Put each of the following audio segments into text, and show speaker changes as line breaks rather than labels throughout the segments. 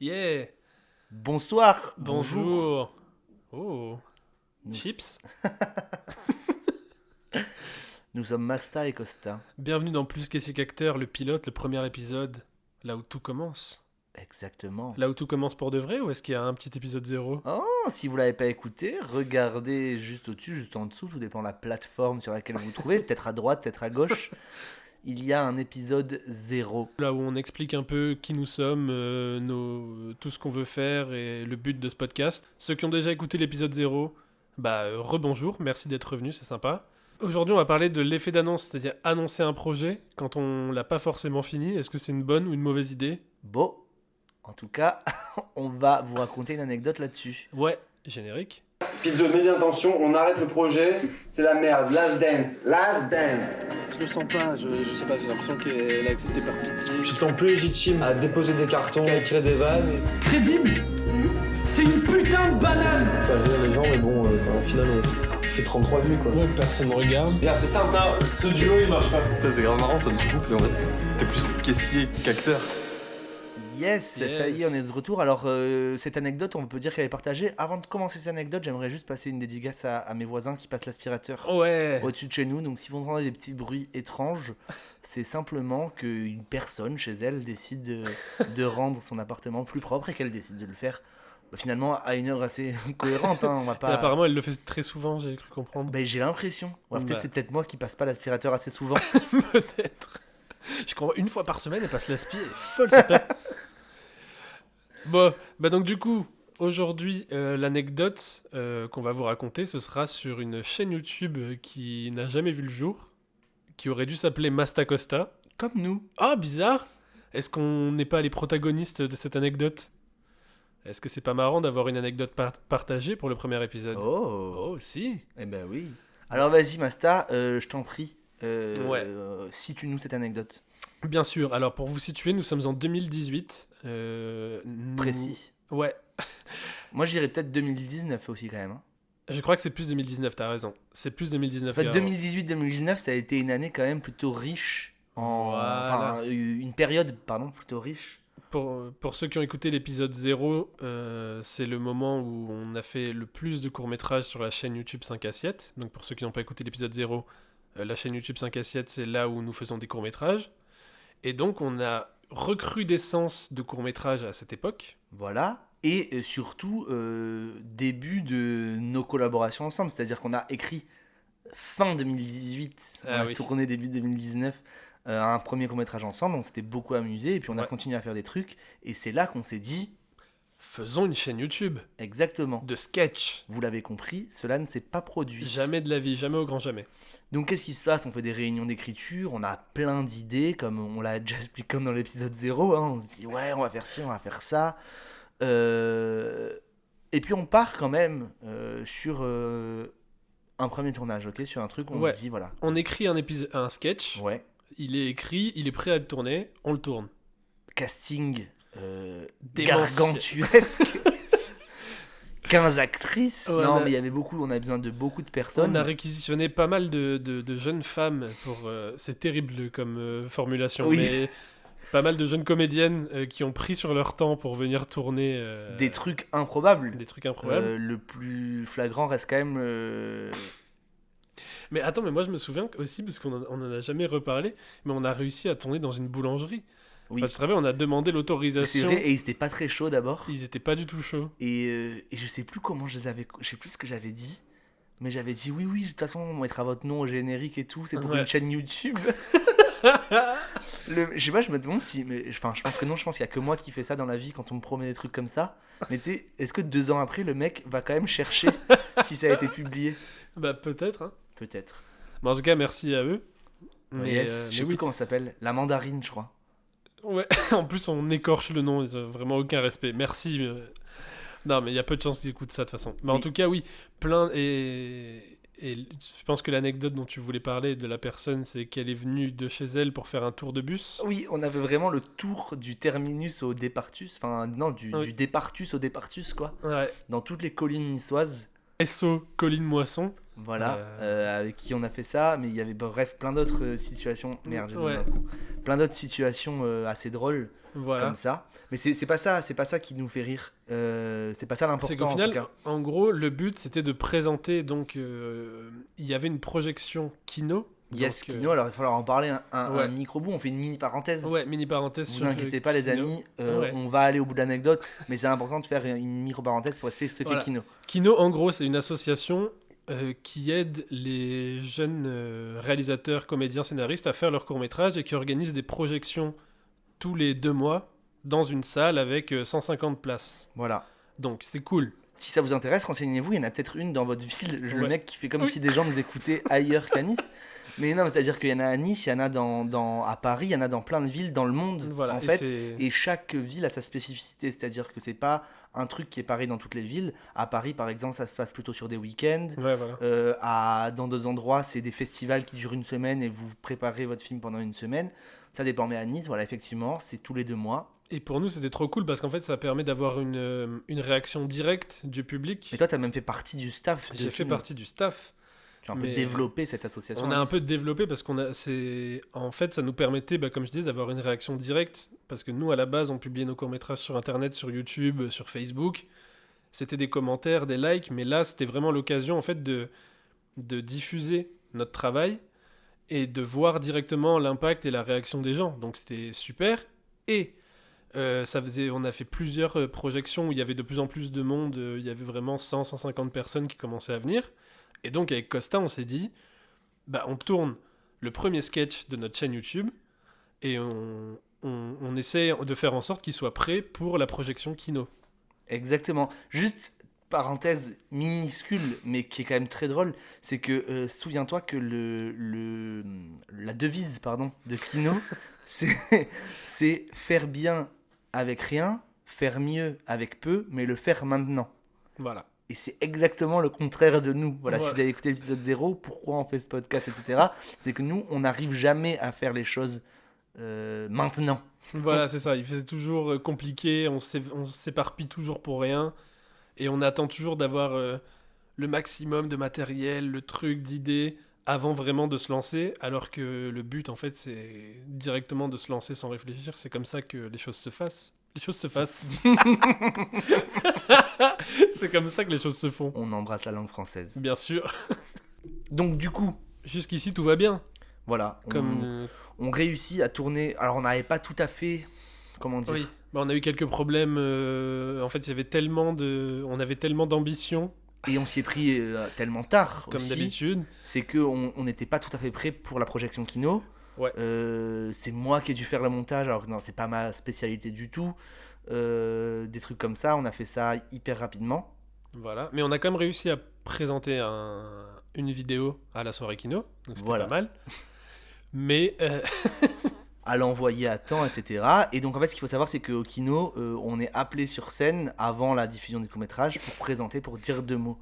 Yeah.
Bonsoir. Bonjour.
Bonjour. Oh.
Nous,
Chips.
nous sommes Masta et Costa.
Bienvenue dans Plus qu'Essai qu'Acteur, le pilote, le premier épisode. Là où tout commence.
Exactement.
Là où tout commence pour de vrai ou est-ce qu'il y a un petit épisode 0?
Oh, si vous l'avez pas écouté, regardez juste au-dessus, juste en dessous, tout dépend de la plateforme sur laquelle vous vous trouvez, peut-être à droite, peut-être à gauche. Il y a un épisode 0.
Là où on explique un peu qui nous sommes, tout ce qu'on veut faire et le but de ce podcast. Ceux qui ont déjà écouté l'épisode 0, rebonjour, merci d'être revenus, c'est sympa. Aujourd'hui, on va parler de l'effet d'annonce, c'est-à-dire annoncer un projet quand on l'a pas forcément fini. Est-ce que c'est une bonne ou une mauvaise idée?
Bon, en tout cas, on va vous raconter une anecdote là-dessus.
Ouais, générique.
Pizzo, mets bien attention, on arrête le projet, c'est la merde, last dance, last dance.
Je le sens pas, je sais pas, j'ai l'impression qu'elle a accepté par pitié.
Tu te sens plus légitime à déposer des cartons, à écrire des vannes,
Crédible. C'est une putain de banane.
faire rire les gens, mais bon, au final, on fait 33 vues quoi.
Ouais, personne me regarde.
Regarde, c'est simple, hein, ce duo il marche pas.
Ça, c'est grave marrant ça du coup, parce qu'en fait, t'es plus caissier qu'acteur.
Yes,
Yes.
ça y est, on est de retour. Alors, cette anecdote, on peut dire qu'elle est partagée. Avant de commencer cette anecdote, j'aimerais juste passer une dédicace à mes voisins qui passent l'aspirateur
Ouais.
au-dessus de chez nous. Donc si vous entendez des petits bruits étranges, c'est simplement qu'une personne chez elle décide de rendre son appartement plus propre et qu'elle décide de le faire finalement à une heure assez cohérente. Hein, on va
Et
pas...
apparemment, elle le fait très souvent, j'ai cru comprendre.
Ben, j'ai l'impression. Ou alors peut-être
Bah.
c'est peut-être moi qui passe pas l'aspirateur assez souvent.
Peut-être. Je crois une fois par semaine, elle passe l'aspi, elle est folle cette perte. Bon, bah donc du coup, aujourd'hui, l'anecdote qu'on va vous raconter, ce sera sur une chaîne YouTube qui n'a jamais vu le jour, qui aurait dû s'appeler Masta Costa.
Comme nous.
Ah, bizarre. Est-ce qu'on n'est pas les protagonistes de cette anecdote? Est-ce que c'est pas marrant d'avoir une anecdote partagée pour le premier épisode?
Oh.
Oh, si.
Eh ben oui. Alors vas-y Masta, je t'en prie.
Ouais.
Situe-nous cette anecdote.
Bien sûr. Alors, pour vous situer, nous sommes en 2018.
Précis.
Ouais.
Moi j'irais peut-être 2019 aussi quand même. Hein.
Je crois que c'est plus 2019, t'as raison. C'est plus 2019.
En fait,
qu'avant.
2018-2019, ça a été une année quand même plutôt riche.
Voilà.
Enfin, une période, pardon, plutôt riche.
Pour ceux qui ont écouté l'épisode 0, c'est le moment où on a fait le plus de courts-métrages sur la chaîne YouTube 5 Assiettes. Donc pour ceux qui n'ont pas écouté l'épisode 0, la chaîne YouTube 5 Assiettes, c'est là où nous faisons des courts-métrages. Et donc on a recrudescence de courts-métrages à cette époque.
Voilà. Et surtout, début de nos collaborations ensemble. C'est-à-dire qu'on a écrit fin 2018, on
Ah
a
oui.
tourné début 2019 un premier court-métrage ensemble. On s'était beaucoup amusé et puis on a
Ouais.
continué à faire des trucs. Et c'est là qu'on s'est dit,
Faisons une chaîne YouTube
exactement,
de sketch.
vous l'avez compris, cela ne s'est pas produit.
Jamais de la vie, jamais au grand jamais.
Donc qu'est-ce qui se passe? On fait des réunions d'écriture, on a plein d'idées, comme on l'a déjà expliqué comme dans l'épisode 0, hein. On se dit ouais, on va faire ci, on va faire ça. Et puis on part quand même sur un premier tournage, ok? Sur un truc où on
Ouais.
se dit voilà.
On écrit un sketch,
Ouais.
il est écrit, il est prêt à être tourné, on le tourne.
Casting
Démentiel.
gargantuesque. 15 actrices.
Ouais,
Non,
on a-
mais il y avait beaucoup, on a besoin de beaucoup de personnes.
On a réquisitionné pas mal de jeunes femmes pour... c'est terrible comme formulation,
Oui.
mais pas mal de jeunes comédiennes qui ont pris sur leur temps pour venir tourner
Des trucs improbables.
des trucs improbables.
Le plus flagrant reste quand même
Mais attends, mais moi je me souviens aussi, parce on en a jamais reparlé, mais on a réussi à tourner dans une boulangerie.
Oui.
Enfin, tu savais, on a demandé
C'est
l'autorisation.
vrai, et ils étaient pas très chauds d'abord.
Ils étaient pas du tout chauds.
Et je sais plus comment je sais plus ce que j'avais dit. Mais j'avais dit oui, de toute façon, on mettra votre nom au générique et tout, c'est pour
Ouais.
une chaîne YouTube. Je sais pas, je me demande si. Enfin, je pense que non, je pense qu'il y a que moi qui fais ça dans la vie quand on me promet des trucs comme ça. Mais tu sais, est-ce que 2 ans après, le mec va quand même chercher si ça a été publié?
Bah peut-être, hein.
Peut-être.
Mais en tout cas, merci à eux. Mais,
Yes,
mais
je sais plus comment ça s'appelle. La mandarine, je crois.
Ouais, en plus on écorche le nom, ils ont vraiment aucun respect. Merci. Non, mais il y a peu de chances qu'ils écoutent ça de toute façon. Mais en
Oui.
tout cas, oui, plein. Et je pense que l'anecdote dont tu voulais parler de la personne, c'est qu'elle est venue de chez elle pour faire un tour de bus.
Oui, on avait vraiment le tour du terminus au départus. Enfin, non,
Oui.
du départus au départus, quoi.
Ouais,
Dans toutes les collines niçoises.
SO Colline Moisson.
Voilà, avec qui on a fait ça, mais il y avait bref plein d'autres situations. Merde, j'ai donné un coup. Plein d'autres situations assez drôles
Voilà.
comme ça. Mais c'est pas ça qui nous fait rire. C'est pas ça l'important.
C'est qu'au
en
final,
tout cas.
en gros, le but c'était de présenter. Donc, il y avait une projection Kino.
Yes,
donc,
Kino, alors il va falloir en parler un
ouais.
micro-bout. On fait une mini parenthèse.
Ouais, mini parenthèse.
Vous
sur
inquiétez pas, les
Kino.
amis,
Ouais.
on va aller au bout de l'anecdote, mais c'est important de faire une micro-parenthèse pour expliquer ce
Voilà.
qu'est Kino.
Kino, en gros, c'est une association qui aide les jeunes réalisateurs, comédiens, scénaristes à faire leurs courts-métrages et qui organise des projections tous les 2 mois dans une salle avec 150 places.
Voilà.
Donc, c'est cool.
Si ça vous intéresse, renseignez-vous, il y en a peut-être une dans votre ville. Le
Ouais.
mec qui fait comme
Oui.
si des gens nous écoutaient ailleurs qu'à Nice. Mais non, c'est-à-dire qu'il y en a à Nice, il y en a à Paris, il y en a dans plein de villes dans le monde,
Voilà.
en
et
fait.
c'est-
Et chaque ville a sa spécificité, c'est-à-dire que c'est pas un truc qui est pareil dans toutes les villes. À Paris, par exemple, ça se passe plutôt sur des week-ends.
Ouais, voilà.
Dans d'autres endroits, c'est des festivals qui durent une semaine et vous préparez votre film pendant une semaine. Ça dépend, mais à Nice, voilà, effectivement, c'est tous les 2 mois.
Et pour nous, c'était trop cool parce qu'en fait, ça permet d'avoir une réaction directe du public.
Et toi, t'as même fait partie du staff. de
J'ai fait
Kino.
partie du staff.
Tu as un peu
mais-
développé cette association.
On
à
a un
Nice.
peu développé parce en fait, ça nous permettait, comme je disais, d'avoir une réaction directe. Parce que nous, à la base, on publiait nos courts-métrages sur Internet, sur YouTube, sur Facebook. C'était des commentaires, des likes, mais là, c'était vraiment l'occasion, en fait, de diffuser notre travail et de voir directement l'impact et la réaction des gens. Donc, c'était super. Et on a fait plusieurs projections où il y avait de plus en plus de monde. Il y avait vraiment 100-150 personnes qui commençaient à venir. Et donc, avec Costa, on s'est dit, on tourne le premier sketch de notre chaîne YouTube et on essaie de faire en sorte qu'il soit prêt pour la projection Kino.
Exactement. Juste, parenthèse minuscule, mais qui est quand même très drôle, c'est que souviens-toi que la devise de Kino, c'est faire bien avec rien, faire mieux avec peu, mais le faire maintenant.
Voilà.
Et c'est exactement le contraire de nous. Voilà, si
Ouais.
vous avez écouté l'épisode 0, pourquoi on fait ce podcast, etc. C'est que nous, on n'arrive jamais à faire les choses maintenant.
Voilà, c'est ça. Il fait toujours compliqué, on s'éparpille toujours pour rien et on attend toujours d'avoir le maximum de matériel, le truc, d'idées avant vraiment de se lancer, alors que le but, en fait, c'est directement de se lancer sans réfléchir. C'est comme ça que les choses se fassent. Les choses se fassent. C'est comme ça que les choses se font.
On embrasse la langue française.
Bien sûr.
Donc du coup,
Jusqu'ici, tout va bien.
voilà,
Comme...
on réussit à tourner. Alors on n'avait pas tout à fait, comment dire,
Oui. On a eu quelques problèmes. En fait, il y avait on avait tellement d'ambition,
et on s'y est pris tellement tard
comme
aussi,
d'habitude.
c'est qu'on n'était pas tout à fait prêt pour la projection Kino.
Ouais.
C'est moi qui ai dû faire le montage, alors que non, c'est pas ma spécialité du tout. Des trucs comme ça, on a fait ça hyper rapidement.
Voilà. Mais on a quand même réussi à présenter une vidéo à la soirée Kino, donc c'était
Voilà.
pas mal. Mais
À l'envoyer à temps, etc. Et donc en fait, ce qu'il faut savoir, c'est qu'au Kino, on est appelé sur scène avant la diffusion du court-métrage pour présenter, pour dire 2 mots.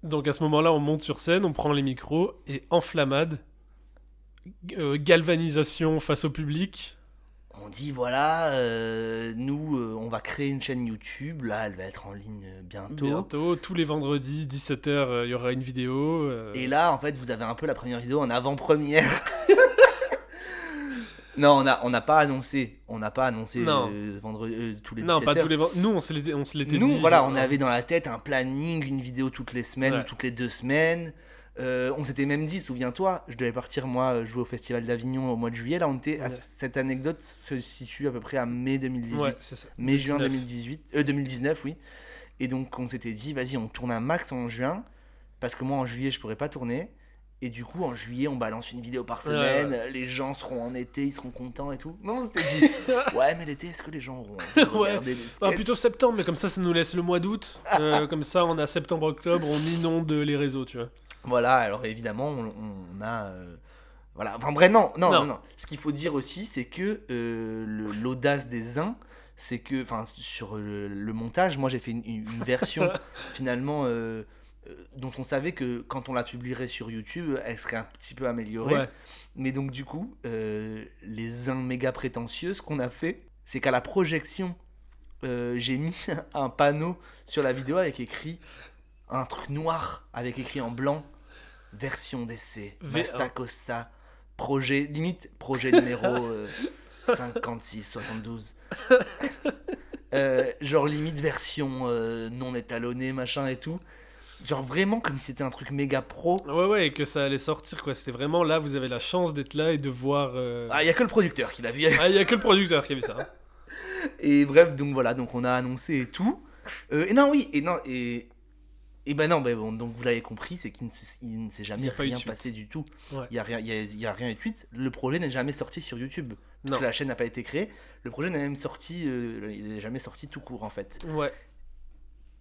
donc à ce moment-là, on monte sur scène, on prend les micros et enflammade, galvanisation face au public.
On dit voilà, nous, on va créer une chaîne YouTube. Là, elle va être en ligne bientôt.
Bientôt, tous les vendredis, 17h, il y aura une vidéo.
Et là, en fait, vous avez un peu la première vidéo en avant-première. Non, on n'a pas annoncé. On n'a pas annoncé
Non.
vendredi tous les 17
Non, pas
heures.
tous les nous, on se l'était dit.
Nous, voilà, on avait dans la tête un planning, une vidéo toutes les semaines
Ouais.
ou toutes les 2 semaines. On s'était même dit, souviens-toi, je devais partir moi jouer au Festival d'Avignon au mois de juillet. Là,
Ouais.
cette anecdote se situe à peu près à mai 2018.
Ouais, c'est ça.
Mai-juin
19.
2019, oui. Et donc, on s'était dit, vas-y, on tourne un max en juin. Parce que moi, en juillet, je pourrais pas tourner. Et du coup, en juillet, on balance une vidéo par semaine. Les gens seront en été, ils seront contents et tout. Non, on s'était dit, ouais, mais l'été, est-ce que les gens auront envie de
Ouais.
regarder les
Ah,
sketchs
plutôt septembre, mais comme ça nous laisse le mois d'août. Comme ça, on a septembre-octobre, on inonde les réseaux, tu vois.
Voilà, alors évidemment, on a... voilà, enfin bref, non.
Non.
Ce qu'il faut dire aussi, c'est que l'audace des uns, c'est que, enfin, sur le montage, moi j'ai fait une version finalement dont on savait que quand on la publierait sur YouTube, elle serait un petit peu améliorée.
Ouais.
Mais donc du coup, les uns méga prétentieux, ce qu'on a fait, c'est qu'à la projection j'ai mis un panneau sur la vidéo avec écrit un truc noir avec écrit en blanc version d'essai Masta Costa projet numéro 5672 genre limite version non étalonnée machin et tout, genre vraiment comme si c'était un truc méga pro.
Ouais, et que ça allait sortir, quoi. C'était vraiment là, vous avez la chance d'être là et de voir.
Ah, il y a que le producteur qui l'a vu.
Ah, il y a que le producteur qui a vu ça. Hein.
Et bref, donc voilà, donc on a annoncé et tout. Et non, bon, donc vous l'avez compris, c'est qu'il ne s'est
Il
jamais
n'y a pas eu de
rien
suite.
passé du tout.
Ouais.
Il y a rien eu de suite. Le projet n'est jamais sorti sur YouTube parce
Non.
que la chaîne n'a pas été créée. Le projet n'est même sorti, il n'est jamais sorti tout court en fait.
Ouais.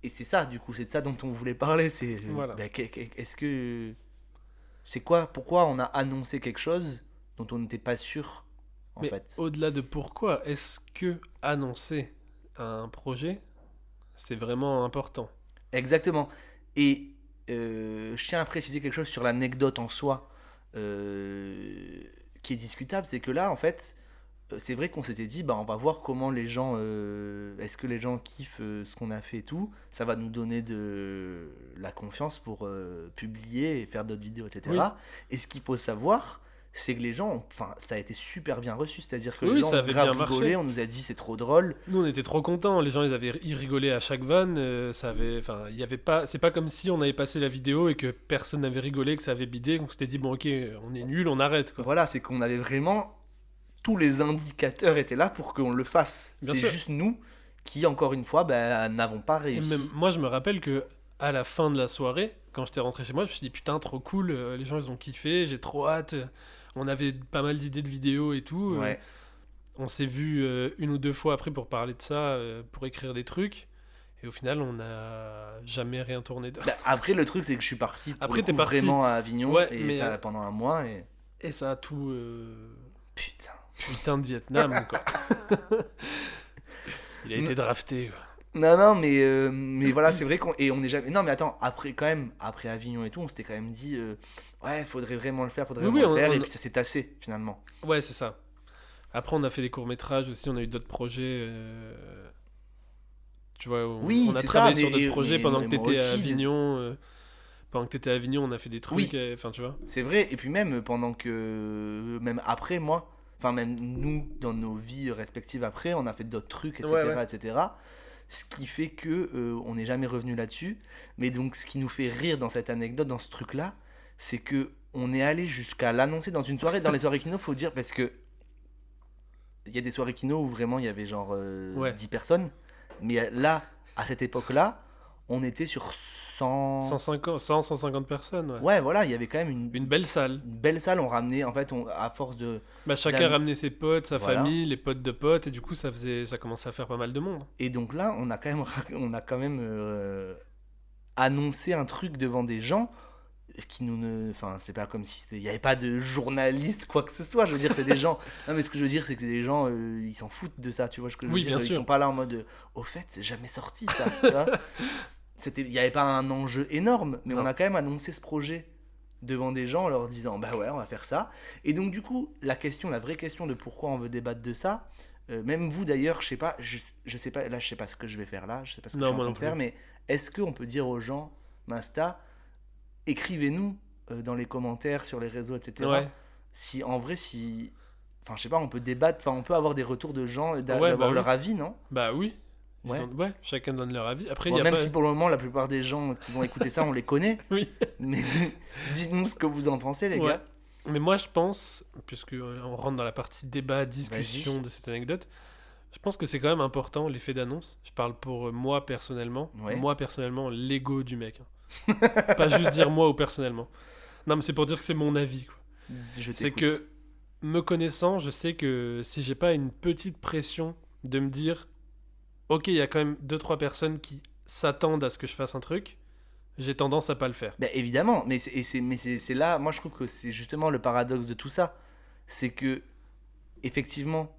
Et c'est ça, du coup, c'est de ça dont on voulait parler. C'est
Voilà.
est-ce que c'est quoi, pourquoi on a annoncé quelque chose dont on n'était pas sûr en
Mais
fait.
au-delà de pourquoi, est-ce que annoncer un projet, c'est vraiment important?
Exactement. Et je tiens à préciser quelque chose sur l'anecdote en soi qui est discutable, c'est que là, en fait, c'est vrai qu'on s'était dit, bah, on va voir comment les gens, est-ce que les gens kiffent ce qu'on a fait et tout, ça va nous donner de la confiance pour publier et faire d'autres vidéos, etc.
Oui.
Et ce qu'il faut savoir, c'est que les gens, enfin, ça a été super bien reçu, c'est-à-dire que
Oui,
les gens
ça
ont
avait
grave
bien
rigolé,
marché.
on nous a dit c'est trop drôle.
Nous, on était trop contents. Les gens, ils rigolaient à chaque vanne. Ça avait, enfin, il y avait pas. C'est pas comme si on avait passé la vidéo et que personne n'avait rigolé, que ça avait bidé. Donc, on s'était dit bon, ok, on est nul, on arrête, quoi.
Voilà, c'est qu'on avait vraiment tous les indicateurs étaient là pour qu'on le fasse.
Bien
C'est
sûr.
juste nous qui, encore une fois, n'avons pas
Et
réussi.
même moi, je me rappelle que à la fin de la soirée, quand j'étais rentré chez moi, je me suis dit putain, trop cool. Les gens, ils ont kiffé. J'ai trop hâte. On avait pas mal d'idées de vidéos et tout.
Ouais.
On s'est vu une ou deux fois après pour parler de ça, pour écrire des trucs. Et au final, on n'a jamais rien tourné de...
Bah, après, le truc, c'est que je suis parti pour
Après,
le
t'es
coup,
parti.
vraiment à Avignon
Ouais,
et
mais,
ça pendant un mois. Et...
Et ça a tout...
Putain.
Putain de Vietnam, quoi. Il a été drafté. Quoi.
Non, mais voilà, c'est vrai qu'on est jamais. Non, mais attends, après Avignon et tout, on s'était quand même dit, ouais, faudrait vraiment le faire,
Oui,
et puis ça s'est tassé finalement.
Ouais, c'est ça. Après, on a fait des courts-métrages aussi, on a eu d'autres projets. Tu vois,
Oui,
on a
c'est
travaillé
ça,
sur
mais-
d'autres projets
mais-
pendant
mais
que
moi
t'étais à
aussi,
Avignon. Pendant que t'étais à Avignon, on a fait des trucs.
Oui.
Enfin, tu vois.
C'est vrai, et puis même pendant que. Même après, moi, enfin, même nous, dans nos vies respectives après, on a fait d'autres trucs, etc.
Ouais.
etc. Ce qui fait que on n'est jamais revenu là-dessus. Mais donc, ce qui nous fait rire dans cette anecdote, dans ce truc-là, c'est que on est allé jusqu'à l'annoncer dans une soirée. Dans les soirées Kino, faut dire, parce que il y a des soirées Kino où vraiment il y avait genre
Ouais.
10 personnes. Mais là, à cette époque-là, on était sur 100...
150 personnes, ouais.
Ouais, voilà, il y avait quand même
Une belle salle.
une belle salle. On ramenait, en fait, à force de...
Bah, chacun
D'amis.
ramenait ses potes, sa
Voilà.
famille, les potes de potes, et du coup, ça commençait à faire pas mal de monde.
Et donc là, on a quand même annoncé un truc devant des gens qui nous ne... Enfin, c'est pas comme si... Il n'y avait pas de journaliste, quoi que ce soit. Je veux dire, c'est des gens... Non, mais ce que je veux dire, c'est que les gens, ils s'en foutent de ça, tu vois ce que je veux
Oui,
dire.
bien
Ils
sûr.
sont pas là en mode... Au fait, c'est jamais sorti, ça, tu vois. Il n'y avait pas un enjeu énorme, mais
Non.
on a quand même annoncé ce projet devant des gens en leur disant bah ouais, on va faire ça. Et donc du coup, la vraie question de pourquoi on veut débattre de ça, même vous d'ailleurs, je sais pas, je sais pas, là je sais pas ce que je vais faire là, je sais pas ce que
Non,
je suis en
moi
train
non
de faire,
plus.
mais est-ce qu'on peut dire aux gens, Masta, écrivez-nous dans les commentaires, sur les réseaux, etc.
Ouais.
Si en vrai, enfin je sais pas, on peut débattre, enfin on peut avoir des retours de gens,
Ouais,
d'avoir
bah
leur
oui.
avis, non?
Bah oui.
Ouais.
Ouais, chacun donne leur avis. Après,
Bon,
il y a
même
pas...
si pour le moment, la plupart des gens qui vont écouter ça, on les connaît.
Oui.
Mais dites-nous ce que vous en pensez, les
Ouais.
gars.
Mais moi, je pense, puisque on rentre dans la partie débat, discussion
Vas-y.
de cette anecdote, je pense que c'est quand même important l'effet d'annonce. Je parle pour moi personnellement.
Ouais.
Moi personnellement, l'ego du mec. Hein. Pas juste dire moi ou personnellement. Non, mais c'est pour dire que c'est mon avis. Quoi.
Je
C'est
t'écoute.
que, me connaissant, je sais que si j'ai pas une petite pression de me dire, ok, il y a quand même 2-3 personnes qui s'attendent à ce que je fasse un truc, j'ai tendance à pas le faire.
Bah, évidemment, mais c'est là, moi je trouve que c'est justement le paradoxe de tout ça. C'est que, effectivement,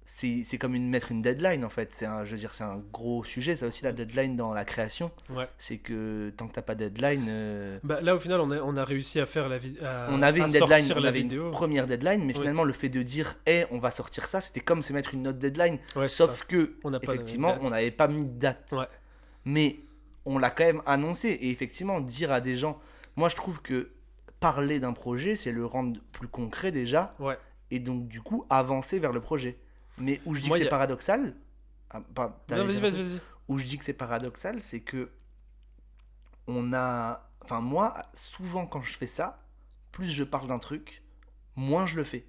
c'est comme mettre une deadline en fait. Je veux dire, c'est un gros sujet, ça aussi la deadline dans la création.
Ouais.
C'est que tant que t'as pas de deadline,
Bah, là, au final, on a réussi à faire
on avait
à
une deadline,
sortir
on
la
avait
vidéo.
une première deadline, mais
Oui.
finalement le fait de dire on va sortir ça, c'était comme se mettre une autre deadline.
Ouais, c'est
Sauf
ça.
que
On n'a pas de
effectivement,
date.
on n'avait pas mis de date.
Ouais.
Mais on l'a quand même annoncé. Et effectivement, dire à des gens, moi je trouve que parler d'un projet, c'est le rendre plus concret déjà.
Ouais.
Et donc du coup, avancer vers le projet. Mais où je dis
Moi,
que
y
c'est
a-
paradoxal,
Non,
t'allais
vas-y,
dire un
vas-y,
truc
vas-y.
où je dis que c'est paradoxal, c'est que moi, souvent quand je fais ça, plus je parle d'un truc, moins je le fais.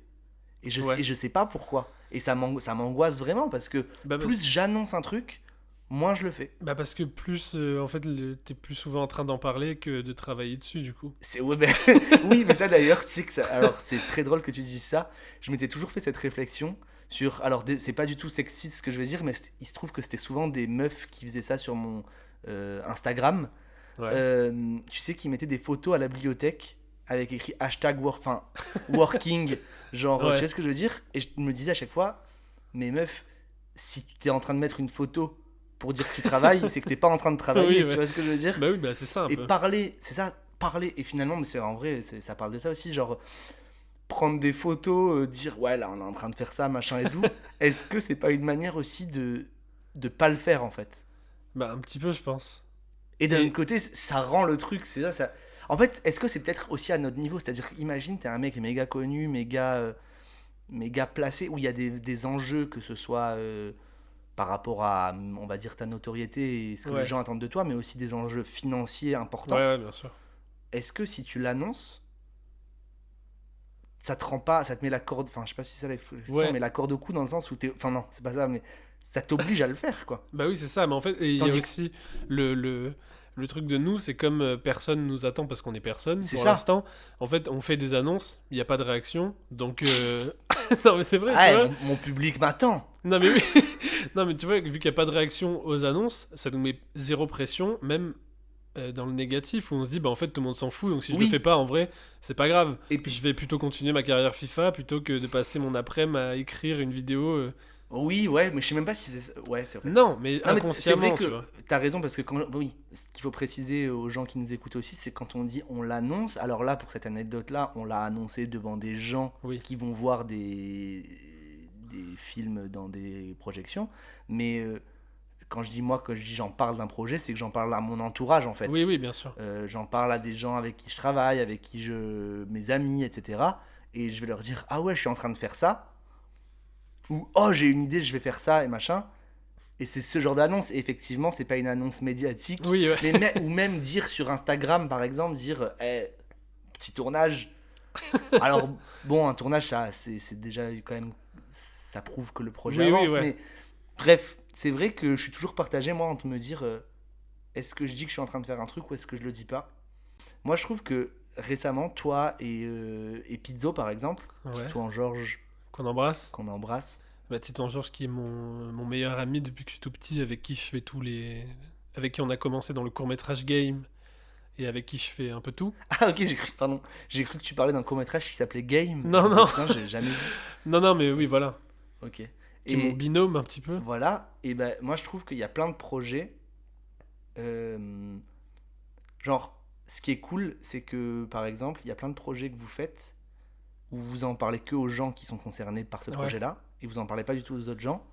Ouais.
Et je sais pas pourquoi. Et ça m'angoisse vraiment parce que
Bah,
plus j'annonce un truc, moins je le fais.
Bah parce que plus, en fait, t'es plus souvent en train d'en parler que de travailler dessus, du coup.
Ouais, ben, oui, mais ça d'ailleurs, tu sais que ça. Alors, c'est très drôle que tu dises ça. Je m'étais toujours fait cette réflexion sur. Alors, c'est pas du tout sexiste ce que je vais dire, mais il se trouve que c'était souvent des meufs qui faisaient ça sur mon Instagram.
Ouais.
Tu sais, qui mettaient des photos à la bibliothèque avec écrit hashtag working. Genre,
Ouais.
tu sais ce que je veux dire? Et je me disais à chaque fois, mais meuf, si tu es en train de mettre une photo pour dire que tu travailles, c'est que t'es pas en train de travailler.
Oui, ouais.
Tu vois ce que je veux dire?
Bah oui, bah c'est ça un
Et
peu.
parler, c'est ça, parler. Et finalement, mais c'est en vrai, ça parle de ça aussi, genre prendre des photos, dire ouais là on est en train de faire ça, machin et tout. Est-ce que c'est pas une manière aussi de pas le faire en fait?
Bah un petit peu, je pense.
Et d'un
Et-
autre côté, ça rend le truc, c'est ça. En fait, est-ce que c'est peut-être aussi à notre niveau? C'est-à-dire, imagine, t'es un mec méga connu, méga placé, où il y a des enjeux, que ce soit par rapport à, on va dire, ta notoriété et ce que
Ouais.
les gens attendent de toi, mais aussi des enjeux financiers importants.
Ouais, bien sûr.
Est-ce que si tu l'annonces, ça te rend pas, ça te met la corde, enfin, je sais pas si c'est ça l'expression,
Ouais.
mais la corde au cou dans le sens où enfin, non, c'est pas ça, mais ça t'oblige à le faire, quoi.
Bah oui, c'est ça. Mais en fait, et il y a
Tandis que-
aussi le truc de nous, c'est comme personne nous attend parce qu'on est personne.
C'est
Pour
ça.
l'instant, en fait, on fait des annonces, il n'y a pas de réaction. Donc, non, mais c'est vrai, tu
Ah,
vois.
mon public m'attend.
Non, mais oui. Non, mais tu vois, vu qu'il n'y a pas de réaction aux annonces, ça nous met zéro pression, même dans le négatif, où on se dit, bah en fait, tout le monde s'en fout. Donc, si je
Oui.
le fais pas, en vrai, c'est pas grave.
Et puis,
Je vais plutôt continuer ma carrière FIFA plutôt que de passer mon après-midi à écrire une vidéo.
oui, ouais, mais je sais même pas si c'est. Ouais, c'est vrai.
Non, mais
Non, mais c'est
inconsciemment,
vrai
tu
que
vois.
t'as raison parce que oui, ce qu'il faut préciser aux gens qui nous écoutent aussi, c'est quand on dit on l'annonce. Alors là, pour cette anecdote-là, on l'a annoncé devant des gens
Oui.
qui vont voir des films dans des projections. Mais quand je dis j'en parle d'un projet, c'est que j'en parle à mon entourage en fait.
Oui, oui, bien sûr.
J'en parle à des gens avec qui je travaille, avec qui mes amis, etc. Et je vais leur dire ah ouais, je suis en train de faire ça. Ou oh, j'ai une idée, je vais faire ça et machin. Et c'est ce genre d'annonce. Et effectivement, c'est pas une annonce médiatique.
Oui, ouais.
Mais ou même dire sur Instagram, par exemple, dire petit tournage. Alors, bon, un tournage, ça, c'est déjà quand même. Ça prouve que le projet
Oui, oui,
avance.
ouais.
Mais bref, c'est vrai que je suis toujours partagé, moi, entre me dire est-ce que je dis que je suis en train de faire un truc ou est-ce que je le dis pas? Moi, je trouve que récemment, toi et Pizzo, par exemple,
Ouais.
Titouan Georges,
Qu'on embrasse.
qu'on embrasse.
Bah, Titouan Georges, qui est mon meilleur ami depuis que je suis tout petit, avec qui je fais avec qui on a commencé dans le court-métrage Game, et avec qui je fais un peu tout.
Ah ok, j'ai cru que tu parlais d'un court-métrage qui s'appelait Game.
Non,
Je me
non.
disais, putain, j'ai jamais vu.
Non, mais oui, voilà.
Ok.
Qui est mon binôme, un petit peu.
voilà, et ben moi je trouve qu'il y a plein de projets. Genre, ce qui est cool, c'est que par exemple, il y a plein de projets que vous faites où vous en parlez que aux gens qui sont concernés par ce
Ouais.
projet-là, et vous en parlez pas du tout aux autres gens.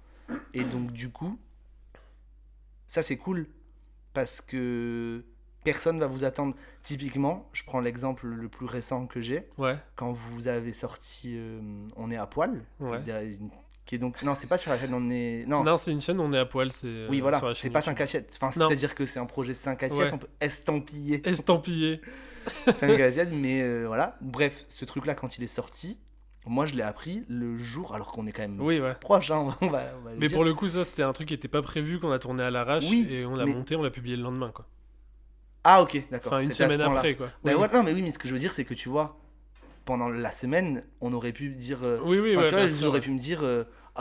Et donc du coup, ça c'est cool, parce que personne va vous attendre. Typiquement, je prends l'exemple le plus récent que j'ai,
Ouais.
quand vous avez sorti On est à poil,
Ouais.
qui est donc... Non, c'est pas sur la chaîne On est... Non,
Non, c'est une chaîne, on est à poil, c'est
oui,
sur
voilà,
la
c'est
chaîne
pas
YouTube.
5 assiettes. Enfin,
Non.
c'est-à-dire que c'est un projet 5 assiettes,
Ouais.
on peut estampiller
Estampillé.
5 assiettes, mais voilà. Bref, ce truc-là, quand il est sorti, moi je l'ai appris le jour, alors qu'on est quand même
Oui, ouais.
proche, hein, on va le
Mais
dire.
pour le coup, ça, c'était un truc qui était pas prévu, qu'on a tourné à l'arrache,
Oui,
et on l'a
mais-
monté, on l'a publié le lendemain, quoi.
Ah ok, d'accord.
Enfin, une
c'était à ce
semaine
point-là.
après, quoi.
Ben
Oui,
ouais, non, mais oui, mais ce que je veux dire, c'est que tu vois, pendant la semaine, on aurait pu dire...
oui, oui,
Enfin,
ouais,
tu vois,
bien
vous
sûr,
aurez
ouais.
pu me dire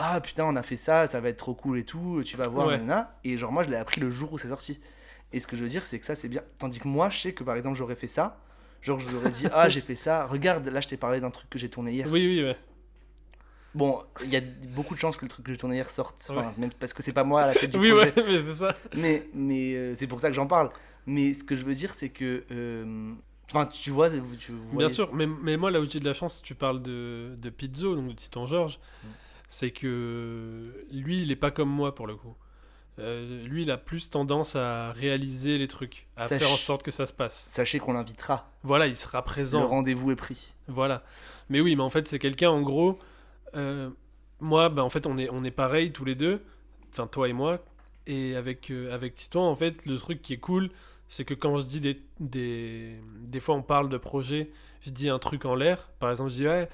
ah putain, on a fait ça, ça va être trop cool et tout, tu vas voir,
Ouais.
nanana. Et genre, moi, je l'ai appris le jour où c'est sorti. Et ce que je veux dire, c'est que ça, c'est bien. Tandis que moi, je sais que par exemple, j'aurais fait ça. Genre, je vous aurais dit ah, j'ai fait ça, regarde, là, je t'ai parlé d'un truc que j'ai tourné hier.
Oui, oui, ouais.
Bon, il y a beaucoup de chances que le truc que j'ai tourné hier sorte, enfin,
Ouais.
même parce que c'est pas moi à la tête du
Oui,
projet.
ouais, mais c'est ça.
Mais c'est pour ça que j'en parle. Mais ce que je veux dire, c'est que. Enfin, tu vois. Vous
Bien
voyez-
sûr, mais moi, là où j'ai de la chance, tu parles de Pizzo, donc de Titon Georges, c'est que lui, il est pas comme moi pour le coup. Lui, il a plus tendance à réaliser les trucs, à
Sache-
faire en sorte que ça se passe.
Sachez qu'on l'invitera.
Voilà, il sera
Le
présent.
rendez-vous est pris.
Voilà. Mais oui, mais en fait, c'est quelqu'un, en gros. Moi, en fait, on est pareil tous les deux. Enfin, toi et moi. Et avec Titon, en fait, le truc qui est cool, c'est que quand je dis des fois, on parle de projet, je dis un truc en l'air. Par exemple, je dis, ouais,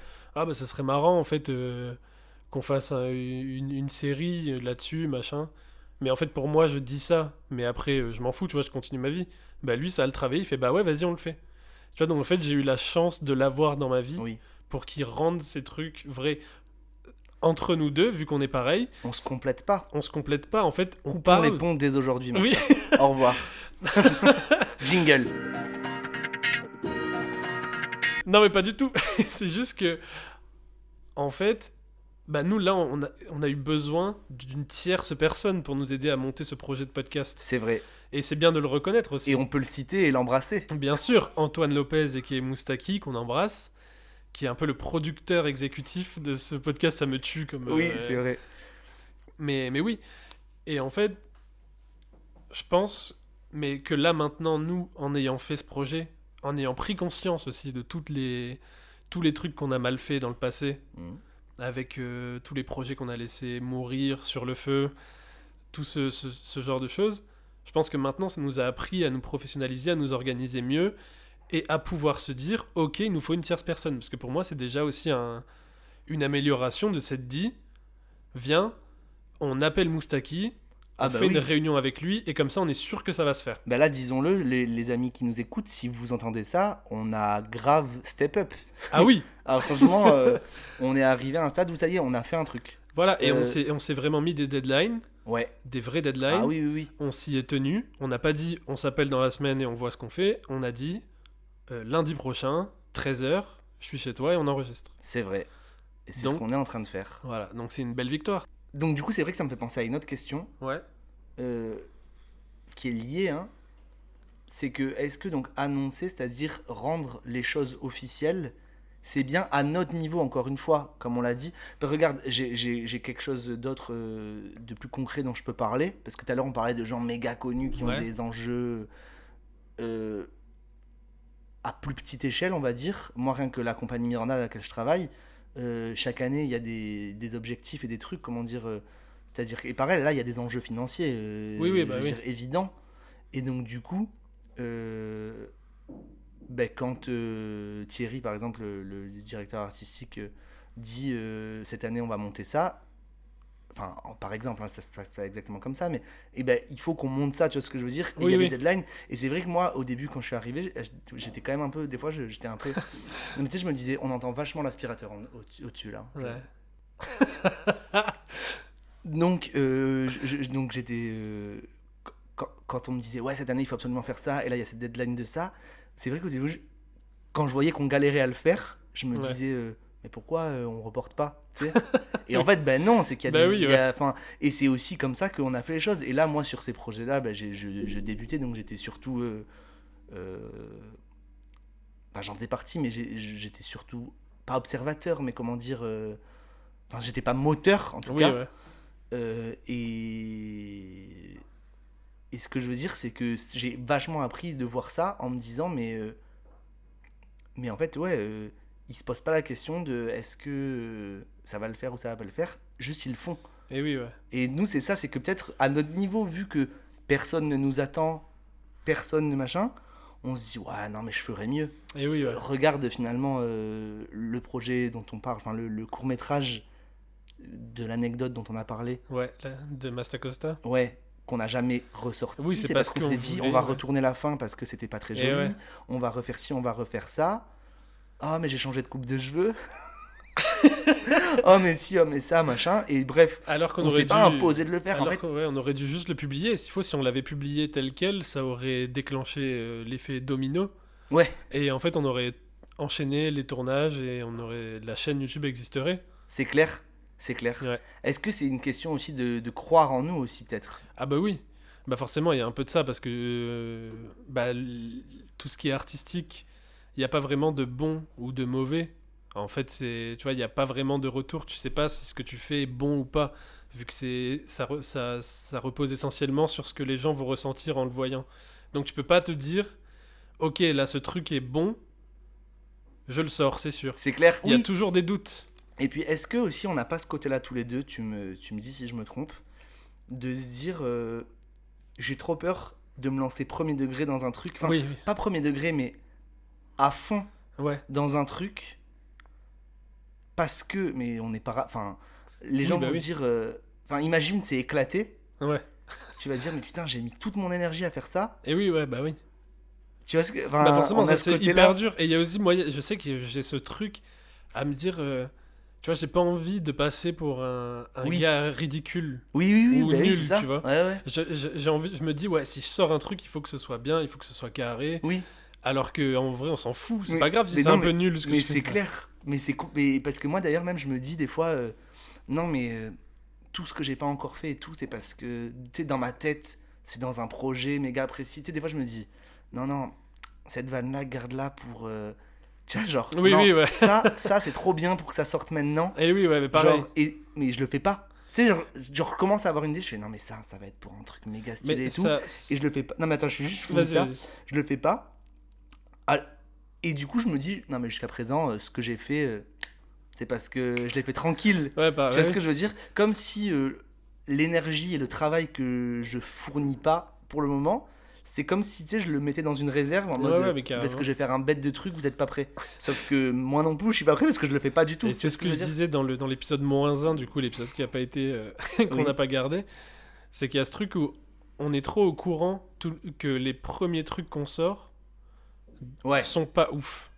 ça serait marrant, en fait, qu'on fasse une série là-dessus, machin. Mais en fait, pour moi, je dis ça. Mais après, je m'en fous, tu vois, je continue ma vie. Lui, ça a le travail, il fait, ouais, vas-y, on le fait. Tu vois, donc en fait, j'ai eu la chance de l'avoir dans ma vie
Oui.
pour qu'il rende ces trucs vrais. Entre nous deux, vu qu'on est pareil,
On se complète pas.
on se complète pas, en fait, on
Coupons
parle...
les ponts dès aujourd'hui.
Oui.
Master. Au revoir. Jingle.
Non, mais pas du tout. C'est juste que, en fait, nous, là, on a eu besoin d'une tierce personne pour nous aider à monter ce projet de podcast.
C'est vrai.
Et c'est bien de le reconnaître aussi.
Et on peut le citer et l'embrasser.
Bien sûr, Antoine Lopez, et qui est Moustaki, qu'on embrasse, qui est un peu le producteur exécutif de ce podcast, ça me tue comme...
Oui, c'est vrai.
Mais oui. Et en fait, je pense que là, maintenant, nous, en ayant fait ce projet, en ayant pris conscience aussi de tous les trucs qu'on a mal fait dans le passé,
Mhm.
avec tous les projets qu'on a laissés mourir sur le feu, tout ce genre de choses, je pense que maintenant, ça nous a appris à nous professionnaliser, à nous organiser mieux, et à pouvoir se dire, ok, il nous faut une tierce personne. Parce que pour moi, c'est déjà aussi une amélioration de s'être dit, viens, on appelle Moustaki, on fait une réunion avec lui, et comme ça, on est sûr que ça va se faire.
Bah là, disons-le, les amis qui nous écoutent, si vous entendez ça, on a grave step up.
Ah oui,
Ah, franchement, on est arrivé à un stade où ça y est, on a fait un truc.
voilà, et
Euh,
on s'est vraiment mis des deadlines,
Ouais.
des vrais deadlines.
Ah oui, oui, oui.
On s'y est tenu. On n'a pas dit on s'appelle dans la semaine et on voit ce qu'on fait. On a dit lundi prochain, 13h, je suis chez toi et on enregistre.
C'est vrai. Et c'est ce
Donc-
qu'on est en train de faire.
Voilà, donc c'est une belle victoire.
Donc du coup, c'est vrai que ça me fait penser à une autre question
Ouais.
qui est liée. Hein. C'est que, est-ce que donc annoncer, c'est-à-dire rendre les choses officielles, c'est bien à notre niveau, encore une fois, comme on l'a dit. Ben, regarde, j'ai quelque chose d'autre, de plus concret dont je peux parler. Parce que tout à l'heure, on parlait de gens méga connus qui ont
Ouais.
des enjeux à plus petite échelle, on va dire. Moi, rien que la compagnie Miranda à laquelle je travaille, chaque année, il y a des objectifs et des trucs, comment dire... c'est-à-dire, et pareil, là, il y a des enjeux financiers,
Oui,
je
bah
veux
oui.
dire, évidents. Et donc, du coup... quand Thierry, par exemple, le directeur artistique, dit cette année on va monter ça, enfin, par exemple, hein, ça se passe pas exactement comme ça, mais il faut qu'on monte ça, tu vois ce que je veux dire, et il
Oui,
y a
oui.
des deadlines, et c'est vrai que moi, au début, quand je suis arrivé, j'étais quand même un peu, des fois, j'étais un peu, non, mais tu sais, je me disais, on entend vachement l'aspirateur au-dessus, là.
Ouais.
Donc, donc j'étais. Quand on me disait, ouais, cette année, il faut absolument faire ça, et là, il y a cette deadline de ça, c'est vrai qu'au début, quand je voyais qu'on galérait à le faire, je me
Ouais.
disais, mais pourquoi on reporte pas, tu sais. Et en fait, non, c'est qu'il y a
Bah
des.
oui,
il y a- enfin, et c'est aussi comme ça qu'on a fait les choses. Et là, moi, sur ces projets-là, je débutais, donc j'étais surtout. J'en faisais partie, mais j'étais surtout. Pas observateur, mais comment dire. Enfin, j'étais pas moteur, en tout
Oui,
cas.
ouais.
Et ce que je veux dire, c'est que j'ai vachement appris de voir ça en me disant, mais en fait, ouais, ils se posent pas la question de est-ce que ça va le faire ou ça va pas le faire, juste ils le font.
Et oui, ouais.
Et nous, c'est ça, c'est que peut-être à notre niveau, vu que personne ne nous attend, personne ne machin, on se dit, ouais, non, mais je ferais mieux.
Et oui, ouais.
Regarde finalement le projet dont on parle, enfin le court-métrage de l'anecdote dont on a parlé.
Ouais, là, de Mastacosta.
Ouais, qu'on n'a jamais ressorti.
Oui, c'est
parce
parce
que
qu'on
c'est dit,
voulait,
on va
ouais.
retourner la fin parce que c'était pas très
Et
joli.
ouais.
On va refaire ci, on va refaire ça. Oh, mais j'ai changé de coupe de cheveux. Oh, mais si, oh, mais ça, machin. Et bref,
Alors qu'on
on
aurait
s'est
dû...
pas imposé de le faire. En
Alors
fait,
qu'on aurait dû juste le publier. S'il faut, si on l'avait publié tel quel, ça aurait déclenché l'effet domino.
ouais,
Et en fait, on aurait enchaîné les tournages et la chaîne YouTube existerait.
c'est clair. C'est clair.
Ouais.
Est-ce que c'est une question aussi de croire en nous aussi, peut-être?
Ah bah oui, bah forcément il y a un peu de ça parce que tout ce qui est artistique, il n'y a pas vraiment de bon ou de mauvais. En fait, tu vois, il n'y a pas vraiment de retour. Tu sais pas si ce que tu fais est bon ou pas, vu que ça repose essentiellement sur ce que les gens vont ressentir en le voyant. Donc tu peux pas te dire, ok, là ce truc est bon, je le sors, c'est sûr.
C'est clair,
Il y a
oui.
toujours des doutes.
Et puis, est-ce que aussi on n'a pas ce côté-là tous les deux, tu me dis si je me trompe, de se dire j'ai trop peur de me lancer premier degré dans un truc, enfin,
Oui,
pas premier degré, mais à fond
ouais.
dans un truc, parce que, mais on n'est pas, enfin, les
Oui,
gens
bah
vont
oui.
se dire, enfin, imagine, c'est éclaté,
Ouais.
tu vas te dire, mais putain, j'ai mis toute mon énergie à faire ça,
Et oui, ouais, bah oui.
tu vois ce que, enfin,
Bah forcément,
on a
ça
ce
c'est
côté-là.
hyper dur. Et il y a aussi, moi, je sais que j'ai ce truc à me dire, tu vois, j'ai pas envie de passer pour un
Oui.
gars ridicule.
Oui, oui, oui,
Ou
bah oui,
nul,
c'est ça.
tu vois.
Ouais, ouais.
J'ai envie, je me dis, ouais, si je sors un truc, il faut que ce soit bien, il faut que ce soit carré.
Oui.
Alors que en vrai, on s'en fout. C'est
Mais-
pas grave si
mais
c'est
non,
un peu nul ce que
Mais
je fais.
c'est clair. Mais mais parce que moi d'ailleurs même je me dis des fois non mais tout ce que j'ai pas encore fait et tout c'est parce que tu sais dans ma tête c'est dans un projet méga précis. Tu sais des fois je me dis non cette vanne là garde-la pour tu vois genre
Oui,
non,
oui, ouais.
ça c'est trop bien pour que ça sorte maintenant.
Et oui, ouais, mais pareil.
Genre, mais je le fais pas. Tu sais je recommence à avoir une idée je fais non mais ça va être pour un truc méga stylé
Mais
et tout
ça,
et je le fais pas. Non mais attends je suis juste fini
vas-y,
ça.
vas-y.
Je le fais pas. Ah, et du coup, je me dis, non, mais jusqu'à présent, ce que j'ai fait, c'est parce que je l'ai fait tranquille.
Ouais, bah,
Tu vois
ouais.
ce que je veux dire? Comme si l'énergie et le travail que je fournis pas pour le moment, c'est comme si, tu sais, je le mettais dans une réserve en mode,
Ouais, mais carrément.
parce que je vais faire un bête de truc, vous êtes pas prêts. Sauf que moi non plus, je suis pas prêt parce que je le fais pas du tout.
Et
Tu
c'est
vois
ce que
je
je
veux dire?
disais dans l'épisode -1, du coup, l'épisode qui a pas été. qu'on
Oui.
n'a pas gardé. C'est qu'il y a ce truc où on est trop au courant que les premiers trucs qu'on sort
Ouais.
sont pas ouf.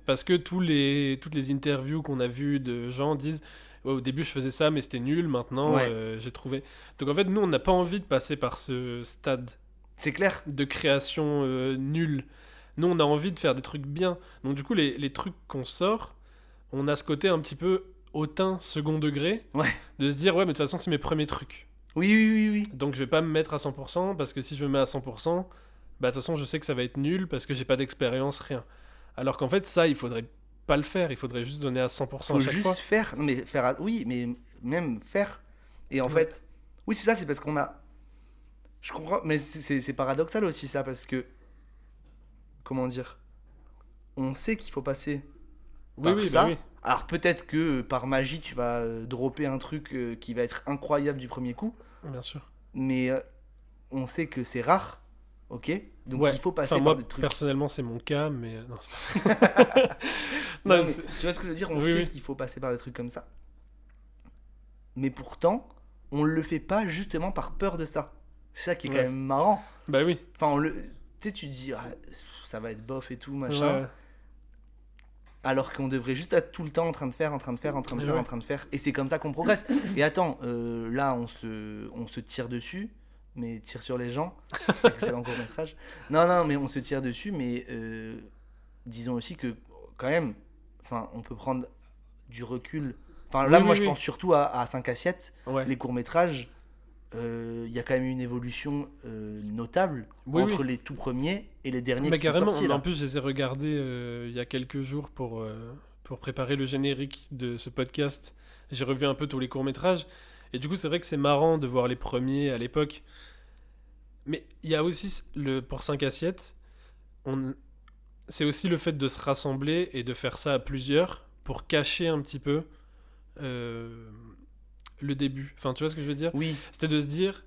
Parce que toutes les interviews qu'on a vues de gens disent ouais, au début je faisais ça mais c'était nul, maintenant
Ouais.
j'ai trouvé. Donc en fait, nous on n'a pas envie de passer par ce stade
C'est clair.
de création nulle. Nous on a envie de faire des trucs bien. Donc du coup, les trucs qu'on sort, on a ce côté un petit peu hautain, second degré,
Ouais.
de se dire ouais, mais de toute façon, c'est mes premiers trucs.
Oui.
Donc je vais pas me mettre à 100% parce que si je me mets à 100%, bah de toute façon, je sais que ça va être nul parce que j'ai pas d'expérience, rien. Alors qu'en fait, ça, il faudrait pas le faire, il faudrait juste donner à 100%
Faut
à chaque
juste
fois.
faire. Non, mais faire. Oui, mais même faire. Et en
Ouais.
fait, oui, c'est ça, c'est parce qu'on a. Je comprends, mais c'est paradoxal aussi ça, parce que. Comment dire? On sait qu'il faut passer
Oui,
par
oui,
ça.
bah oui.
Alors peut-être que par magie, tu vas dropper un truc qui va être incroyable du premier coup,
Bien sûr.
mais on sait que c'est rare, ok? Donc
Ouais.
il faut passer
Enfin,
par
moi,
des trucs.
personnellement, c'est mon cas, mais non, c'est pas.
Non,
Non,
mais
c'est-
tu vois ce que je veux dire? On
Oui,
sait
oui.
qu'il faut passer par des trucs comme ça. Mais pourtant, on le fait pas justement par peur de ça. C'est ça qui est quand
Ouais.
même marrant.
Bah oui.
Enfin, tu sais, tu te dis, ah, ça va être bof et tout, machin.
Ouais.
Alors qu'on devrait juste être tout le temps en train de faire.
Ouais.
Et c'est comme ça qu'on progresse. Et attends, là, on se tire dessus, mais tire sur les gens. Excellent court-métrage. Non, mais on se tire dessus, mais disons aussi que, quand même, on peut prendre du recul. Enfin, là,
Oui,
moi,
oui,
je
oui.
pense surtout à 5 assiettes.
Ouais.
Les courts-métrages, il y a quand même une évolution notable
Oui,
entre
oui.
les tout premiers et les derniers
Mais
qui sont
carrément,
sortis, là.
en plus, je les ai regardés il y a quelques jours pour préparer le générique de ce podcast. J'ai revu un peu tous les courts-métrages. Et du coup, c'est vrai que c'est marrant de voir les premiers à l'époque. Mais il y a aussi, pour 5 assiettes, c'est aussi le fait de se rassembler et de faire ça à plusieurs pour cacher un petit peu le début. Enfin, tu vois ce que je veux dire?
Oui,
C'était de se dire,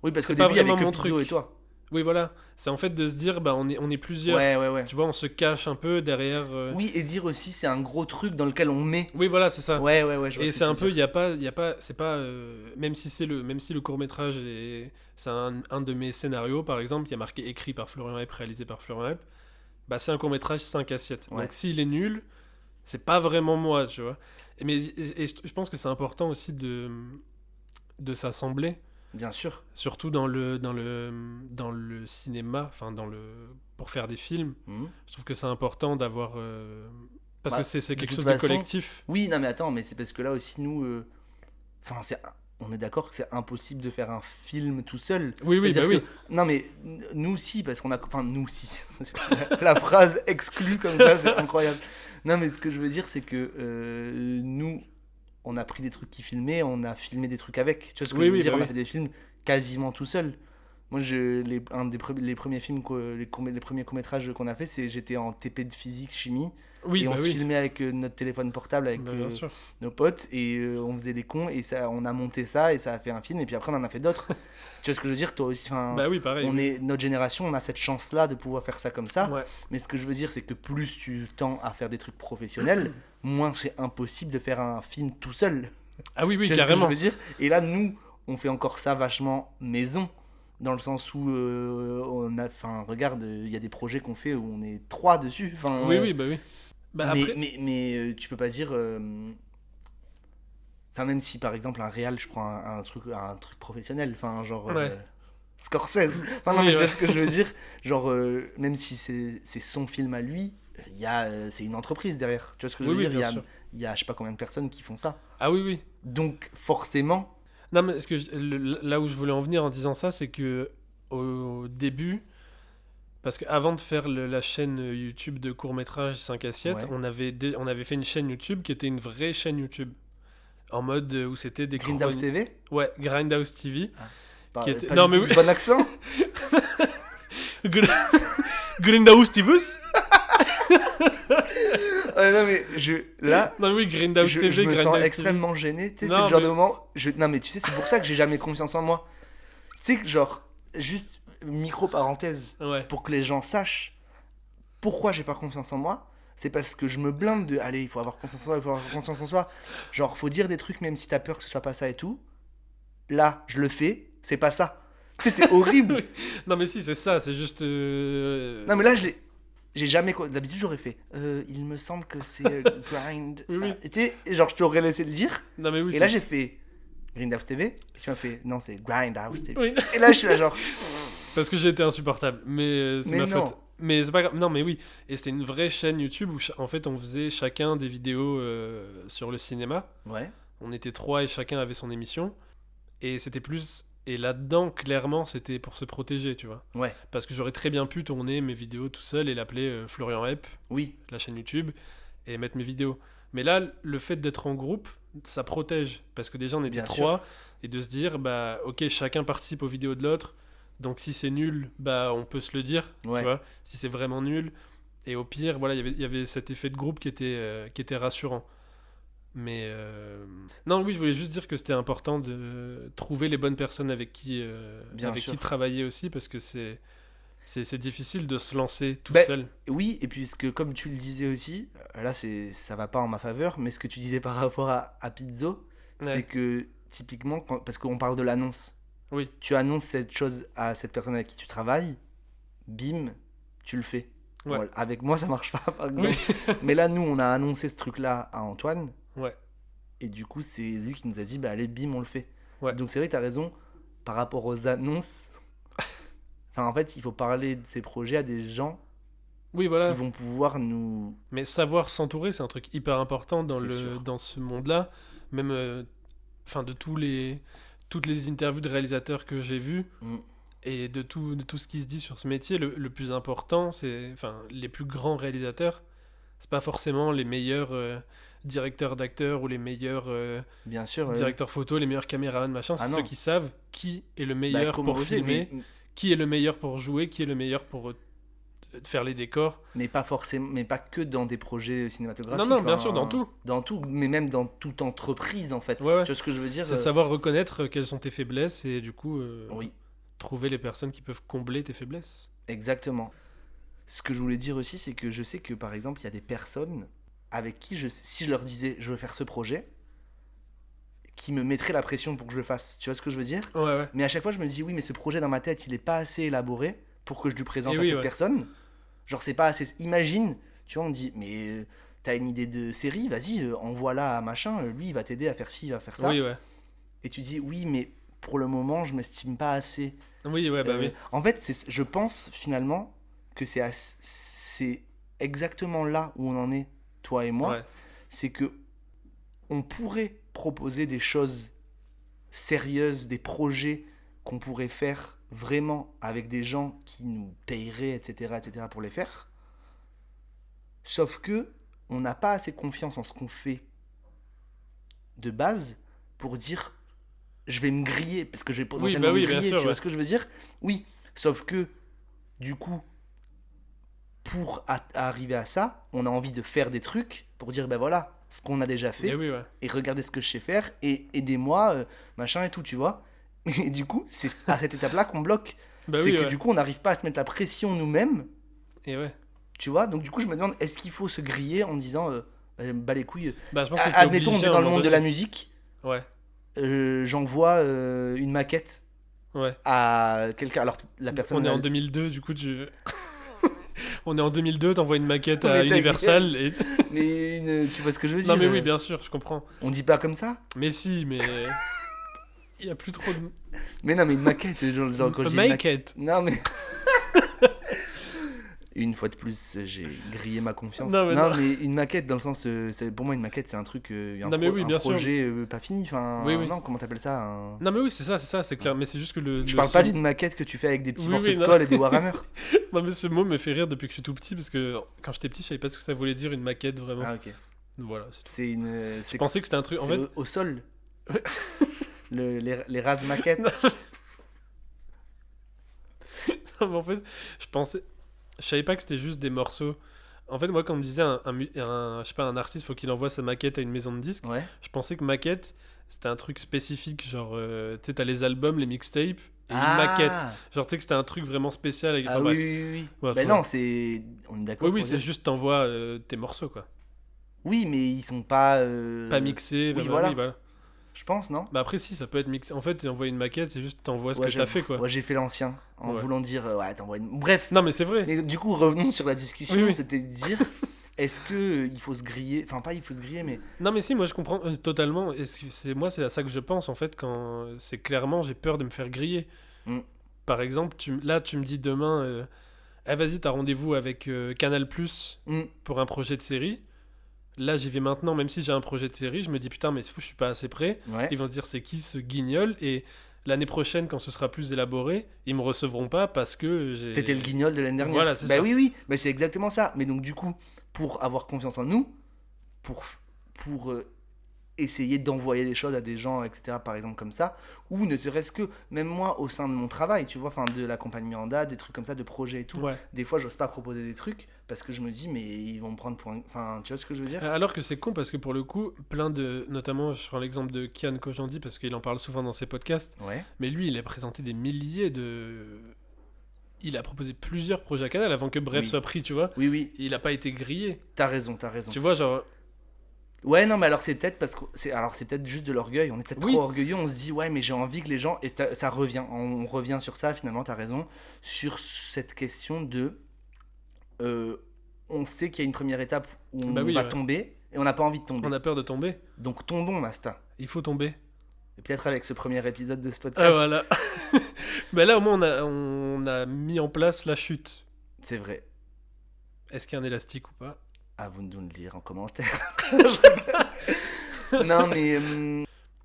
oui, parce
C'est
qu'au
pas
début, il y avait
vraiment
que
mon
Pizzo
truc.
et toi.
oui, voilà. C'est en fait de se dire, bah, on est plusieurs.
Ouais.
Tu vois, on se cache un peu derrière.
Oui, et dire aussi, c'est un gros truc dans lequel on met.
Oui, voilà, c'est ça.
Ouais, je vois
Et
ce que
c'est
tu
un
veux
peu,
dire.
il y a pas, c'est pas, même si le court métrage c'est un de mes scénarios par exemple, qui a marqué écrit par Florian Hepp, réalisé par Florian Hepp, bah c'est un court métrage 5 assiettes.
Ouais.
Donc s'il est nul, c'est pas vraiment moi, tu vois. Et je pense que c'est important aussi de s'assembler,
Bien sûr.
surtout dans le cinéma, enfin pour faire des films.
Mhm.
Je trouve que c'est important d'avoir parce
Bah,
que c'est
de
quelque
toute
chose
façon,
de collectif.
Oui, non, mais attends, mais c'est parce que là aussi, nous, Enfin, on est d'accord que c'est impossible de faire un film tout seul.
Oui,
C'est-à-dire
bah oui.
que- Non, mais nous aussi, parce qu'on a. Enfin, nous aussi. La phrase exclue comme ça, c'est incroyable. Non, mais ce que je veux dire, c'est que nous, on a pris des trucs qui filmaient, on a filmé des trucs avec. Tu vois ce que
Oui,
je veux
oui,
dire?
bah
On a
oui.
fait des films quasiment tout seul. Moi, les premiers films, les premiers courts-métrages qu'on a fait, j'étais en TP de physique, chimie.
Oui,
Et on
bah
se
oui.
filmait avec notre téléphone portable, avec
Bah, bien sûr.
nos potes, et on faisait les cons, et ça, on a monté ça, et ça a fait un film, et puis après on en a fait d'autres. Tu vois ce que je veux dire? Toi aussi, enfin,
Bah oui, pareil. oui.
notre génération, on a cette chance-là de pouvoir faire ça comme ça.
Ouais.
Mais ce que je veux dire, c'est que plus tu tends à faire des trucs professionnels, moins c'est impossible de faire un film tout seul.
Ah oui, oui,
Tu vois ce que
carrément.
je veux dire? Et là, nous, on fait encore ça vachement maison. Dans le sens où on a, enfin, regarde, il y a des projets qu'on fait où on est 3 dessus. Enfin,
Oui, oui, bah oui. Bah
mais,
après...
tu peux pas dire. Enfin, même si par exemple un réal, je prends un truc professionnel, enfin, genre.
Ouais.
Scorsese. Enfin, non,
Oui,
mais tu vois
ouais.
ce que je veux dire? Genre, même si c'est son film à lui, c'est une entreprise derrière. Tu vois ce que je
Oui,
veux
oui,
dire?
bien sûr.
Il y a je sais pas combien de personnes qui font ça.
Ah oui, oui.
Donc, forcément.
Non, mais là où je voulais en venir en disant ça, c'est que au début, parce qu'avant de faire la chaîne YouTube de court-métrage 5 assiettes,
Ouais.
on avait fait une chaîne YouTube qui était une vraie chaîne YouTube. En mode où c'était des
Grindhouse TV?
Ouais, Grindhouse TV.
Pas,
Qui était-
pas
non,
du
mais
tout
oui.
le bon accent.
Grindhouse TV.
Non, mais là,
Non, oui, Grindhouse TV.
je me
Grindhouse
sens
TV.
extrêmement gêné. Tu sais, c'est
Non,
le genre
mais-
de moment. Non, mais tu sais, c'est pour ça que j'ai jamais confiance en moi. Tu sais, que genre, juste micro-parenthèse,
Ouais.
pour que les gens sachent pourquoi j'ai pas confiance en moi, c'est parce que je me blinde de. Allez, il faut avoir confiance en soi, il faut avoir confiance en soi. Genre, faut dire des trucs même si t'as peur que ce soit pas ça et tout. Là, je le fais, c'est pas ça. Tu sais, c'est horrible.
Non, mais si, c'est ça, c'est juste.
Non, mais là, j'ai jamais. D'habitude, j'aurais fait. Il me semble que c'est grind.
Oui, oui.
Et tu sais, genre, je t'aurais laissé le dire.
Non, mais oui.
Et là, j'ai fait Grindhouse TV. Et tu m'as fait non, c'est Grindhouse TV.
Oui.
Et là, je suis là, genre.
Parce que j'ai été insupportable. Mais c'est
Mais
ma
non.
faute. Mais c'est pas grave. Non, mais oui. Et c'était une vraie chaîne YouTube où, en fait, on faisait chacun des vidéos sur le cinéma.
Ouais.
On était 3 et chacun avait son émission. Et c'était plus. Et là-dedans, clairement, c'était pour se protéger, tu vois.
Ouais.
Parce que j'aurais très bien pu tourner mes vidéos tout seul et l'appeler Florian Hepp,
Oui.
la chaîne YouTube, et mettre mes vidéos. Mais là, le fait d'être en groupe, ça protège. Parce que déjà, on était
Bien
3. Et de se dire, bah, ok, chacun participe aux vidéos de l'autre. Donc si c'est nul, bah, on peut se le dire,
Ouais.
tu vois. Si c'est vraiment nul. Et au pire, voilà, il y avait cet effet de groupe qui était rassurant. Mais non, oui, je voulais juste dire que c'était important de trouver les bonnes personnes avec qui
Bien sûr.
travailler aussi, parce que c'est difficile de se lancer tout
Ben,
seul.
Oui, et puisque comme tu le disais aussi, là ça va pas en ma faveur, mais ce que tu disais par rapport à Pizzo,
Ouais.
c'est que typiquement, parce qu'on parle de l'annonce,
Oui.
tu annonces cette chose à cette personne avec qui tu travailles, bim, tu le fais.
Ouais.
Bon, avec moi ça marche pas par exemple.
Oui.
Mais là nous on a annoncé ce truc là à Antoine,
Ouais.
et du coup c'est lui qui nous a dit bah allez bim on le fait.
Ouais.
Donc c'est vrai que t'as raison, par rapport aux annonces, enfin en fait il faut parler de ces projets à des gens
Oui, voilà.
qui vont pouvoir nous...
Mais savoir s'entourer, c'est un truc hyper important dans,
C'est sûr.
dans ce monde-là. Même enfin, de toutes les interviews de réalisateurs que j'ai vues
Mm.
et de tout ce qui se dit sur ce métier, le plus important, c'est, enfin, les plus grands réalisateurs, c'est pas forcément les meilleurs directeurs d'acteurs ou les meilleurs
Bien sûr.
directeurs photo, les meilleurs caméramans, machin. C'est
Ah non.
ceux qui savent qui est le
bah,
meilleur
comment
pour
oser,
filmer, qui est le meilleur pour jouer, qui est le meilleur pour faire les décors.
mais pas forcément, mais pas que dans des projets cinématographiques.
Non, non, bien
hein.
sûr, dans tout.
Dans tout, mais même dans toute entreprise en fait.
Ouais, ouais.
Tu vois ce que je veux dire
C'est savoir reconnaître quelles sont tes faiblesses et du coup
Oui,
trouver les personnes qui peuvent combler tes faiblesses.
exactement. Ce que je voulais dire aussi, c'est que je sais que par exemple, il y a des personnes avec qui, si je leur disais je veux faire ce projet, qui me mettraient la pression pour que je le fasse. Tu vois ce que je veux dire?
Ouais, ouais.
Mais à chaque fois, je me dis oui, mais ce projet dans ma tête, il est pas assez élaboré pour que je lui présente
Et
à
oui,
cette
ouais.
personne. Genre, c'est pas assez. Imagine, tu vois, on me dit, mais t'as une idée de série, vas-y, envoie-la à machin, lui, il va t'aider à faire ci, il va faire ça.
Oui, ouais.
Et tu dis, oui, mais pour le moment, je m'estime pas assez.
Oui, ouais, bah oui.
En fait, je pense finalement que c'est exactement là où on en est, toi et moi.
Ouais.
C'est que on pourrait proposer des choses sérieuses, des projets qu'on pourrait faire vraiment avec des gens qui nous paieraient, etc., pour les faire. Sauf que on n'a pas assez confiance en ce qu'on fait de base pour dire je vais me griller parce que je vais potentiellement me griller, tu vois ce que je veux dire? Oui, sauf que du coup pour arriver à ça, on a envie de faire des trucs pour dire ben voilà ce qu'on a déjà fait et regardez ce que je sais faire et aidez-moi machin et tout, tu vois. Et du coup c'est à cette étape là qu'on bloque. Du coup on n'arrive pas à se mettre la pression nous-mêmes.
Et ouais.
Tu vois, donc du coup je me demande est-ce qu'il faut se griller en disant bah les couilles.
Je pense
Admettons on est dans le monde de la musique.
Ouais.
J'envoie une maquette à quelqu'un. Alors la personne.
On est en 2002, du coup on est en 2002, t'envoies une maquette à Universal et...
Mais tu vois ce que je veux dire?
Non mais oui, bien sûr, je comprends.
On dit pas comme ça?
Mais si, mais il y a plus trop de...
Mais non, mais une maquette, genre quand je dis
maquette.
Non mais une fois de plus, j'ai grillé ma confiance.
Non,
mais une maquette, dans le sens, pour moi, une maquette, c'est un truc, un projet pas fini. Enfin, non, comment t'appelles ça
Non, mais oui, c'est ça, c'est clair. Mais c'est juste que
je parle pas d'une maquette que tu fais avec des petits morceaux de colle et des Warhammer.
Non, mais ce mot me fait rire depuis que je suis tout petit, parce que quand j'étais petit, je savais pas ce que ça voulait dire, une maquette, vraiment.
Ah, ok.
Voilà.
Je
pensais que c'était un truc. En fait,
au sol. les rases maquettes.
Non, mais en fait, je savais pas que c'était juste des morceaux. En fait, moi, quand on me disait je sais pas, un artiste, faut qu'il envoie sa maquette à une maison de disques, je pensais que maquette, c'était un truc spécifique. Genre, tu sais, t'as les albums, les mixtapes, et une maquette. Genre, tu sais que c'était un truc vraiment spécial. Avec...
oui. Ouais, non, c'est... On est d'accord.
Oui, c'est juste t'envoies tes morceaux, quoi.
Oui, mais ils sont pas...
Pas mixés.
Oui, voilà. Je pense, non?
Bah après, si, ça peut être mixé. En fait, t'envoies une maquette, c'est juste t'envoies ce que t'as fait, quoi.
Ouais, j'ai fait l'ancien, en voulant dire, t'envoies une... Bref.
Non, mais c'est vrai.
Mais du coup, revenons sur la discussion, c'était de dire, est-ce que il faut se griller... Enfin, pas il faut se griller, mais...
Non, mais si, moi, je comprends totalement. Moi, c'est à ça que je pense, en fait, quand... C'est clairement, j'ai peur de me faire griller. Par exemple, tu me dis demain, vas-y, t'as rendez-vous avec Canal+, pour un projet de série. Là, j'y vais maintenant, même si j'ai un projet de série, je me dis putain, mais c'est fou, je suis pas assez prêt. Ils vont dire c'est qui ce guignol, et l'année prochaine, quand ce sera plus élaboré, ils me recevront pas parce que
t'étais le guignol de l'année dernière.
Voilà, c'est ça.
Oui, mais c'est exactement ça. Mais donc du coup, pour avoir confiance en nous, pour essayer d'envoyer des choses à des gens, etc., par exemple comme ça, ou ne serait-ce que, même moi, au sein de mon travail, tu vois, enfin de la compagnie Miranda, des trucs comme ça, de projets et tout, des fois, j'ose pas proposer des trucs, parce que je me dis, mais ils vont me prendre pour un... Enfin, tu vois ce que je veux dire? Alors
que c'est con, parce que pour le coup, notamment sur l'exemple de Kian Kojandi, parce qu'il en parle souvent dans ses podcasts, mais lui, il a présenté des milliers de... Il a proposé plusieurs projets à Canal avant que Bref soit pris, tu vois.
Oui.
Il a pas été grillé.
T'as raison.
Tu vois, genre...
Ouais, non, mais alors c'est peut-être parce que c'est peut-être juste de l'orgueil. On est peut-être trop orgueilleux. On se dit ouais, mais j'ai envie que les gens, et ça revient. On revient sur ça finalement. T'as raison sur cette question de. On sait qu'il y a une première étape où on va tomber et on n'a pas envie de tomber.
On a peur de tomber.
Donc tombons, Masta.
Il faut tomber.
Et peut-être avec ce premier épisode de ce podcast.
Ah voilà. Mais là au moins on a mis en place la chute.
C'est vrai.
Est-ce qu'il y a un élastique ou pas?
À vous de nous le dire en commentaire. Non, mais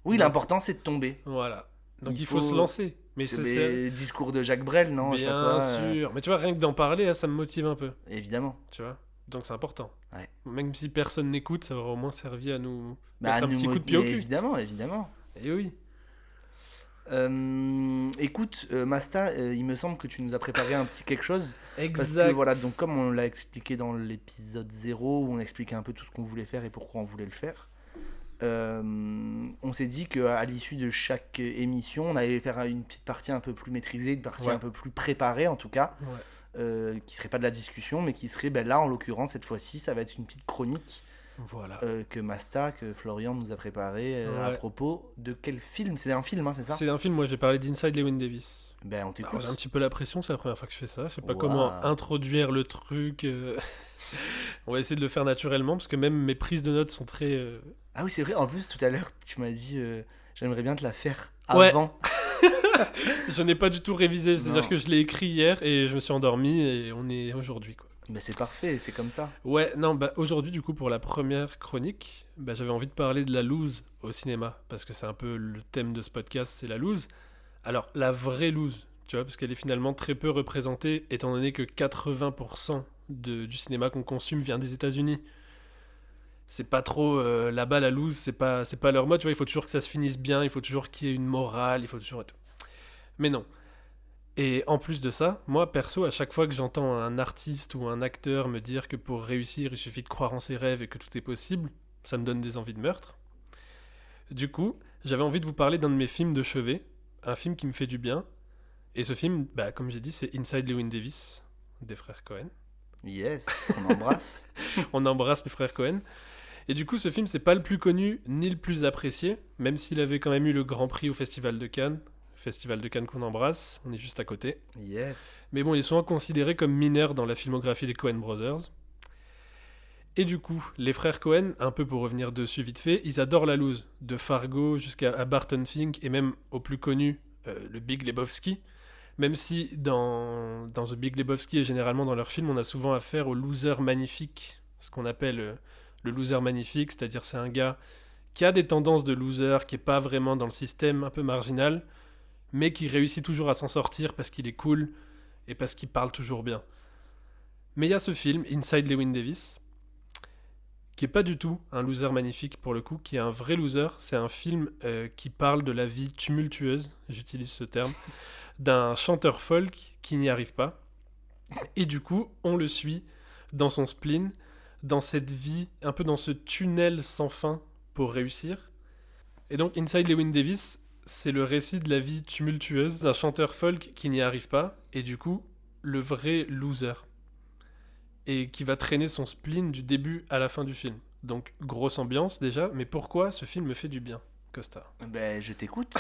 oui, l'important c'est de tomber.
Voilà. Donc il faut se lancer.
Mais c'est le discours de Jacques Brel, non?
Bien sûr. Mais tu vois, rien que d'en parler, ça me motive un peu.
Évidemment.
Tu vois. Donc c'est important.
Ouais.
Même si personne n'écoute, ça aura au moins servi à nous mettre un petit coup de pied au cul.
Évidemment.
Et oui.
Écoute, Masta, il me semble que tu nous as préparé un petit quelque chose.
Exact.
Parce que voilà, donc comme on l'a expliqué dans l'épisode 0, où on expliquait un peu tout ce qu'on voulait faire et pourquoi on voulait le faire, on s'est dit qu'à l'issue de chaque émission, on allait faire une petite partie un peu plus maîtrisée, une partie un peu plus préparée en tout cas, qui serait pas de la discussion, mais qui serait, là en l'occurrence, cette fois-ci, ça va être une petite chronique.
Voilà.
Que Florian nous a préparé à propos de quel film? C'est un film, hein, c'est ça?
C'est un film, moi j'ai parlé d'Inside Llewyn Davis.
On t'écoute.
J'ai un petit peu la pression, c'est la première fois que je fais ça. Je sais pas comment introduire le truc. On va essayer de le faire naturellement, parce que même mes prises de notes sont très...
Ah oui, c'est vrai, en plus tout à l'heure tu m'as dit j'aimerais bien te la faire avant.
Je n'ai pas du tout révisé, c'est-à-dire que je l'ai écrit hier et je me suis endormi et on est aujourd'hui, quoi.
Mais c'est parfait, c'est comme ça.
Ouais, non, bah aujourd'hui, du coup, pour la première chronique, bah, j'avais envie de parler de la loose au cinéma, parce que c'est un peu le thème de ce podcast, c'est la loose. Alors, la vraie loose, tu vois, parce qu'elle est finalement très peu représentée, étant donné que 80% du cinéma qu'on consomme vient des États-Unis. C'est pas trop là-bas la loose, c'est pas leur mode, tu vois, il faut toujours que ça se finisse bien, il faut toujours qu'il y ait une morale, il faut toujours et tout. Mais non. Et en plus de ça, moi perso, à chaque fois que j'entends un artiste ou un acteur me dire que pour réussir, il suffit de croire en ses rêves et que tout est possible, ça me donne des envies de meurtre. Du coup, j'avais envie de vous parler d'un de mes films de chevet, un film qui me fait du bien. Et ce film, bah, comme j'ai dit, c'est Inside Llewyn Davis, des frères Coen.
Yes, on embrasse.
On embrasse les frères Coen. Et du coup, ce film, c'est pas le plus connu ni le plus apprécié, même s'il avait quand même eu le Grand Prix au Festival de Cannes. Festival de Cannes qu'on embrasse, on est juste à côté.
Yes.
Mais bon, ils sont considérés comme mineurs dans la filmographie des Coen Brothers. Et du coup, les frères Coen, un peu pour revenir dessus vite fait, ils adorent la loose, de Fargo jusqu'à Barton Fink et même au plus connu, le Big Lebowski. Même si dans The Big Lebowski et généralement dans leurs films, on a souvent affaire au loser magnifique, ce qu'on appelle le loser magnifique, c'est-à-dire c'est un gars qui a des tendances de loser, qui est pas vraiment dans le système, un peu marginal, mais qui réussit toujours à s'en sortir parce qu'il est cool et parce qu'il parle toujours bien. Mais il y a ce film, Inside Llewyn Davis, qui est pas du tout un loser magnifique pour le coup, qui est un vrai loser. C'est un film qui parle de la vie tumultueuse, j'utilise ce terme, d'un chanteur folk qui n'y arrive pas. Et du coup, on le suit dans son spleen, dans cette vie, un peu dans ce tunnel sans fin pour réussir. Et donc, Inside Llewyn Davis, c'est le récit de la vie tumultueuse d'un chanteur folk qui n'y arrive pas, et du coup, le vrai loser. Et qui va traîner son spleen du début à la fin du film. Donc, grosse ambiance déjà, mais pourquoi ce film me fait du bien, Costa ?
Ben, je t'écoute.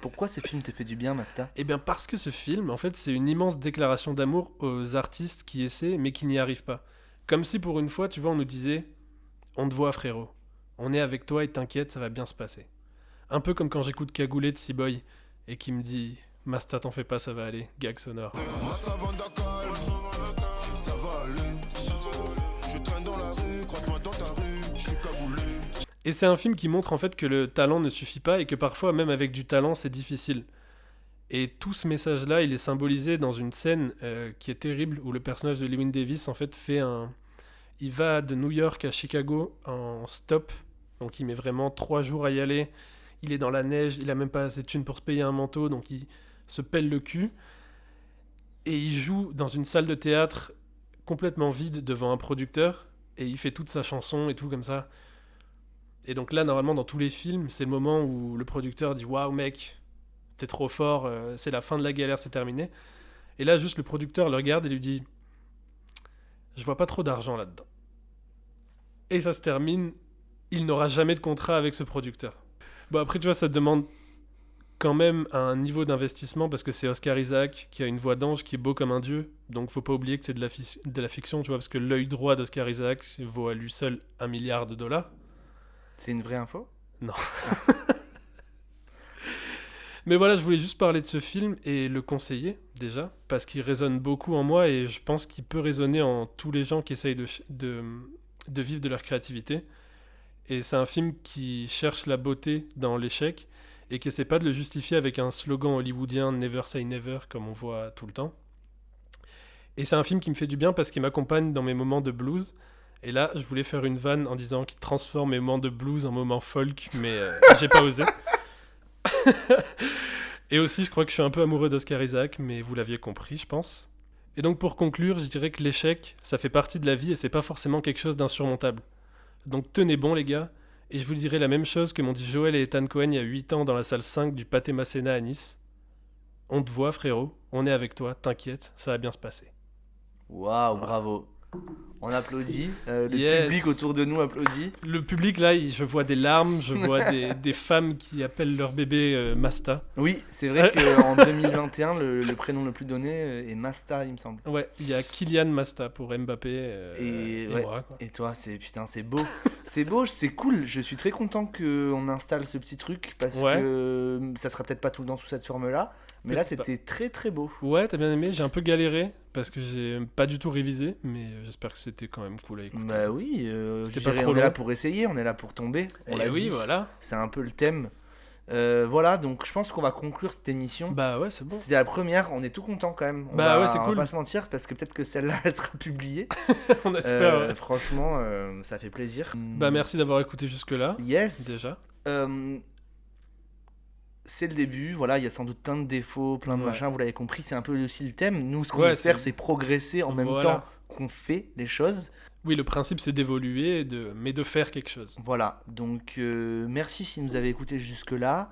Pourquoi ce film te fait du bien, Masta ?
Eh bien, parce que ce film, en fait, c'est une immense déclaration d'amour aux artistes qui essaient, mais qui n'y arrivent pas. Comme si, pour une fois, tu vois, on nous disait « On te voit, frérot. On est avec toi et t'inquiète, ça va bien se passer. » Un peu comme quand j'écoute Cagoulé de Seaboy et qui me dit « Masta, t'en fais pas, ça va aller. » Gag sonore. Et c'est un film qui montre en fait que le talent ne suffit pas et que parfois, même avec du talent, c'est difficile. Et tout ce message-là, il est symbolisé dans une scène qui est terrible, où le personnage de Llewyn Davis, en fait, il va de New York à Chicago en stop. Donc il met vraiment 3 jours à y aller. Il est dans la neige, il a même pas assez de thunes pour se payer un manteau, donc il se pèle le cul. Et il joue dans une salle de théâtre complètement vide devant un producteur, et il fait toute sa chanson et tout comme ça. Et donc là, normalement, dans tous les films, c'est le moment où le producteur dit « Waouh, mec, t'es trop fort, c'est la fin de la galère, c'est terminé. » Et là, juste le producteur le regarde et lui dit « Je vois pas trop d'argent là-dedans. » Et ça se termine, il n'aura jamais de contrat avec ce producteur. Bon, après, tu vois, ça demande quand même un niveau d'investissement, parce que c'est Oscar Isaac qui a une voix d'ange qui est beau comme un dieu, donc faut pas oublier que c'est de la fiction, tu vois, parce que l'œil droit d'Oscar Isaac vaut à lui seul $1 milliard.
C'est une vraie info ?
Non. Mais voilà, je voulais juste parler de ce film et le conseiller, déjà, parce qu'il résonne beaucoup en moi et je pense qu'il peut résonner en tous les gens qui essayent de vivre de leur créativité. Et c'est un film qui cherche la beauté dans l'échec et qui essaie pas de le justifier avec un slogan hollywoodien « Never say never » comme on voit tout le temps. Et c'est un film qui me fait du bien parce qu'il m'accompagne dans mes moments de blues. Et là, je voulais faire une vanne en disant qu'il transforme mes moments de blues en moments folk, mais j'ai pas osé. Et aussi, je crois que je suis un peu amoureux d'Oscar Isaac, mais vous l'aviez compris, je pense. Et donc, pour conclure, je dirais que l'échec, ça fait partie de la vie et c'est pas forcément quelque chose d'insurmontable. Donc, tenez bon, les gars. Et je vous dirai la même chose que m'ont dit Joël et Ethan Coen il y a 8 ans dans la salle 5 du Pâté Masséna à Nice. On te voit, frérot. On est avec toi. T'inquiète, ça va bien se passer.
Waouh, bravo. On applaudit, le
Yes.
public autour de nous applaudit.
Le public, là, je vois des larmes, je vois des femmes qui appellent leur bébé Masta.
Oui, c'est vrai qu'en 2021, le prénom le plus donné est Masta, il me semble.
Ouais, il y a Kylian Masta pour Mbappé et
ouais.
moi, quoi.
Et toi, c'est beau. C'est beau, c'est cool. Je suis très content qu'on installe ce petit truc parce que ça sera peut-être pas tout le temps sous cette forme-là. Mais là,
Peut-être
c'était très très beau.
Ouais, t'as bien aimé, j'ai un peu galéré parce que j'ai pas du tout révisé, mais j'espère que c'était quand même cool à écouter.
Bah oui,
C'était
je
pas
dirais,
trop
on est là
long.
pour essayer, on est là pour tomber. On
Et
l'a
oui,
dit,
voilà.
c'est un peu le thème. Voilà, donc je pense qu'on va conclure cette émission.
Bah ouais, c'est bon.
C'était la première, on est tout content quand même.
Bah ouais, c'est
On
cool.
va pas se mentir parce que peut-être que celle-là elle sera publiée.
On espère. Ouais.
Franchement, ça fait plaisir.
Bah merci d'avoir écouté jusque-là,
Yes.
déjà.
C'est le début, voilà, il y a sans doute plein de défauts, plein de
Ouais.
machins, vous l'avez compris, c'est un peu aussi le thème. Nous, ce qu'on
Ouais,
espère,
c'est-
c'est progresser en même
Voilà.
temps qu'on fait les choses.
Oui, le principe c'est d'évoluer, mais de faire quelque chose.
Voilà, donc merci si vous avez écouté jusque-là.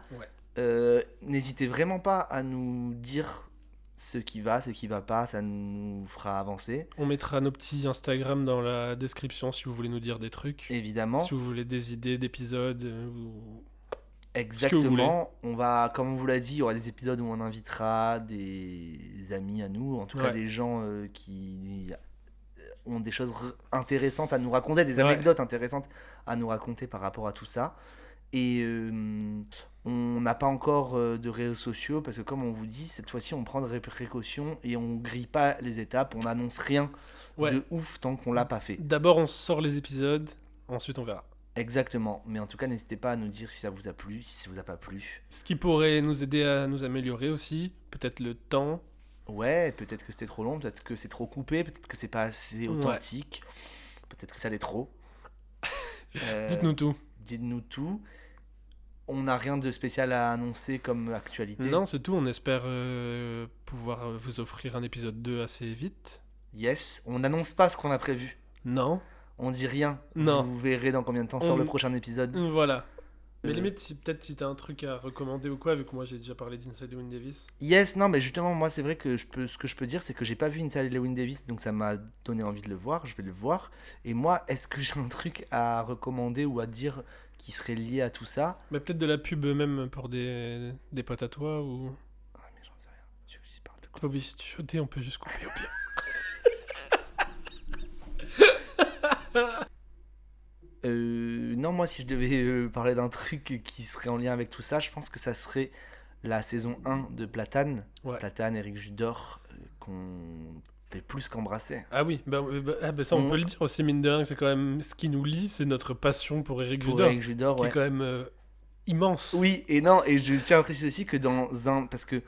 Ouais.
N'hésitez vraiment pas à nous dire ce qui va pas, ça nous fera avancer,
On mettra nos petits Instagram dans la description si vous voulez nous dire des trucs.
évidemment.
Si vous voulez des idées d'épisodes ou...
Exactement, on va, comme on vous l'a dit, il y aura des épisodes où on invitera des amis à nous, en tout cas
Ouais.
des gens qui ont des choses intéressantes à nous raconter, des
Ouais.
anecdotes intéressantes à nous raconter par rapport à tout ça. Et on n'a pas encore de réseaux sociaux parce que comme on vous dit, cette fois-ci on prend des précautions et on grille pas les étapes, on n'annonce rien
Ouais.
de ouf tant qu'on l'a pas fait.
D'abord on sort les épisodes, ensuite on verra.
Exactement, mais en tout cas n'hésitez pas à nous dire si ça vous a plu, si ça vous a pas plu.
Ce qui pourrait nous aider à nous améliorer aussi, peut-être le temps.
Ouais, peut-être que c'était trop long, peut-être que c'est trop coupé, peut-être que c'est pas assez
Ouais.
authentique, peut-être que ça l'est trop.
Dites-nous tout.
Dites-nous tout. On n'a rien de spécial à annoncer comme actualité.
Non, c'est tout. On espère pouvoir vous offrir un épisode 2 assez vite.
Yes, on n'annonce pas ce qu'on a prévu.
Non.
On dit rien.
Non.
Vous verrez dans combien de temps sur
On-
le prochain épisode.
Voilà. Mais
Euh.
limite, peut-être si t'as un truc à recommander ou quoi, vu que moi j'ai déjà parlé d'Inside Llewyn Davis.
Yes, non, mais justement, moi, c'est vrai que ce que je peux dire, c'est que j'ai pas vu Inside Llewyn Davis, donc ça m'a donné envie de le voir. Je vais le voir. Et moi, est-ce que j'ai un truc à recommander ou à dire qui serait lié à tout ça?
Mais peut-être de la pub même pour des potes à toi ou.
Ah, mais j'en sais rien. Je parle de
T'es pas obligé de chuchoter, on peut juste couper au pire.
Non, moi, si je devais parler d'un truc qui serait en lien avec tout ça, je pense que ça serait la saison 1 de Platane.
Ouais.
Platane, Eric Judor, qu'on fait plus qu'embrasser.
Ah oui, ça on
On-
peut le dire aussi, mine de rien, que c'est quand même ce qui nous lie, c'est notre passion pour Eric
Pour
Judor,
Eric Judor,
qui
ouais.
est quand même immense.
Oui, et non, et je tiens à préciser aussi que dans un... Parce que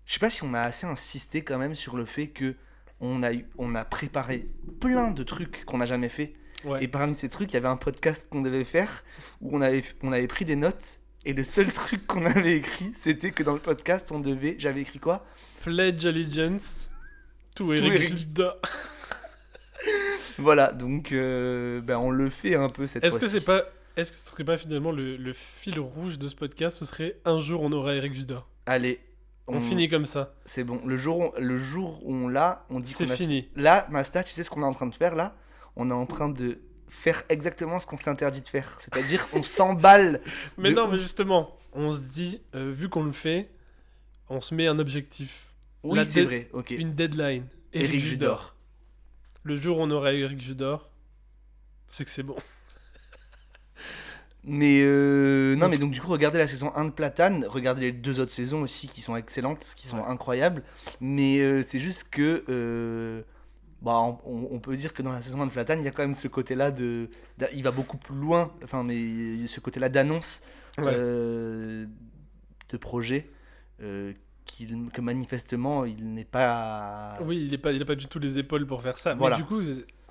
je sais pas si on a assez insisté quand même sur le fait que on a préparé plein de trucs qu'on n'a jamais fait.
Ouais.
Et parmi ces trucs, il y avait un podcast qu'on devait faire où on avait pris des notes. Et le seul truc qu'on avait écrit, c'était que dans le podcast, j'avais écrit quoi?
Pledge Allegiance to Eric
Eric.
Judor.
Voilà, donc on le fait un peu cette
Est-ce que
fois-ci.
c'est pas... Est-ce que ce serait pas finalement le fil rouge de ce podcast? Ce serait un jour on aura Eric Judor.
Allez,
On finit comme ça.
C'est bon. Le jour où on l'a, on dit
C'est
qu'on a
fini.
Là, Masta, tu sais ce qu'on est en train de faire là? On est en train de faire exactement ce qu'on s'est interdit de faire. C'est-à-dire, on s'emballe.
Mais
de
non,
ouf.
mais justement, on se dit, vu qu'on le fait, on se met un objectif.
Oui,
La
c'est
dé-
vrai. Ok.
Une deadline.
Eric Judor.
Le jour où on aura Eric Judor, c'est que c'est bon.
Mais non, mais donc du coup, regardez la saison 1 de Platane, regardez les 2 autres saisons aussi qui sont excellentes, qui sont
Ouais.
incroyables. Mais c'est juste que on peut dire que dans la saison 1 de Platane, il y a quand même ce côté-là il va beaucoup plus loin, enfin, mais il y a ce côté-là d'annonce
Ouais.
de projet que manifestement il n'est pas.
Oui, il a pas du tout les épaules pour faire ça.
Voilà.
Mais du coup,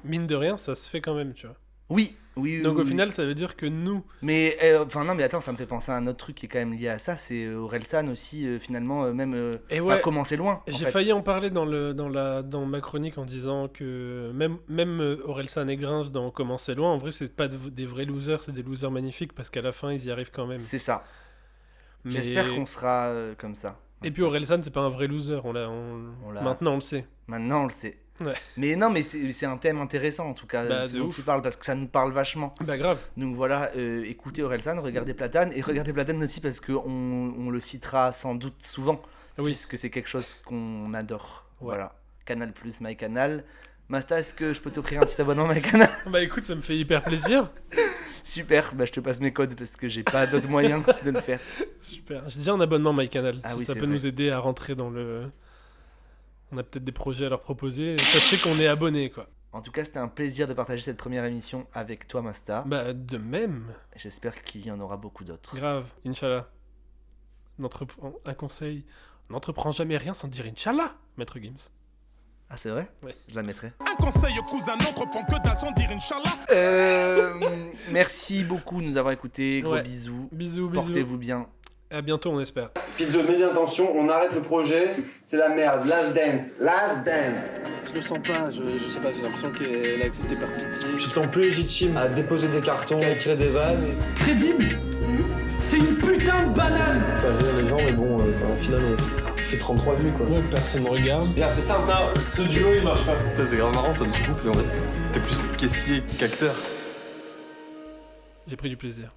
mine de rien, ça se fait quand même, tu vois.
Oui.
Donc
oui,
au
oui.
final, ça veut dire que nous,
Mais non, mais attends, ça me fait penser à un autre truc qui est quand même lié à ça, c'est Orelsan aussi finalement même
Et
pas
ouais,
commencer loin. en
j'ai
fait.
failli en parler dans ma chronique en disant que même Orelsan et Gringe dans Comment c'est loin, en vrai, c'est pas des vrais losers, c'est des losers magnifiques parce qu'à la fin, ils y arrivent quand même.
C'est ça.
Mais-
J'espère qu'on sera comme ça.
Et puis Orelsan, c'est pas un vrai loser,
On l'a-
maintenant on le sait.
Maintenant, on le sait.
Ouais.
Mais non, mais c'est un thème intéressant en tout cas,
Bah,
ce
de
dont
ouf.
tu parles, parce que ça nous parle vachement.
Bah grave.
Donc voilà, écoutez Orelsan, regardez Platane, et regardez Platane aussi parce qu'on le citera sans doute souvent,
Oui.
puisque c'est quelque chose qu'on adore.
Ouais.
Voilà, Canal+, MyCanal. Masta, est-ce que je peux t'offrir un petit abonnement MyCanal?
Bah écoute, ça me fait hyper plaisir.
Super, bah je te passe mes codes parce que j'ai pas d'autre moyen de le faire.
Super. J'ai déjà un abonnement MyCanal.
Ah
si
oui,
ça
c'est
peut
vrai.
nous aider à rentrer dans On a peut-être des projets à leur proposer. Sachez qu'on est abonnés, quoi.
En tout cas, c'était un plaisir de partager cette première émission avec toi, Masta.
Bah, de même.
J'espère qu'il y en aura beaucoup d'autres.
Grave, Inch'Allah. Un conseil, n'entreprends jamais rien sans dire Inch'Allah, Maître Gims.
Ah, c'est vrai?
Ouais.
Je la mettrai.
Un conseil, cousin, n'entreprends que dalle sans dire Inch'Allah.
Merci beaucoup de nous avoir écoutés. Gros
Ouais.
bisous.
Bisous, bisous.
Portez-vous bien.
À bientôt, on espère.
Pizzo, mets bien attention, on arrête le projet, c'est la merde. Last dance, last dance.
Je le sens pas, je sais pas, j'ai l'impression qu'elle a accepté par pitié.
Tu te sens plus légitime à déposer des cartons, à écrire des vannes.
Crédible. C'est une putain de banane.
Faire rire les gens, mais bon, au final, on fait 33 vues, quoi.
Ouais, personne ne regarde.
Bien, c'est simple.
Non, ce duo, il marche pas.
Ça, c'est grave marrant ça du coup, parce qu'en fait, t'es plus caissier qu'acteur.
J'ai pris du plaisir.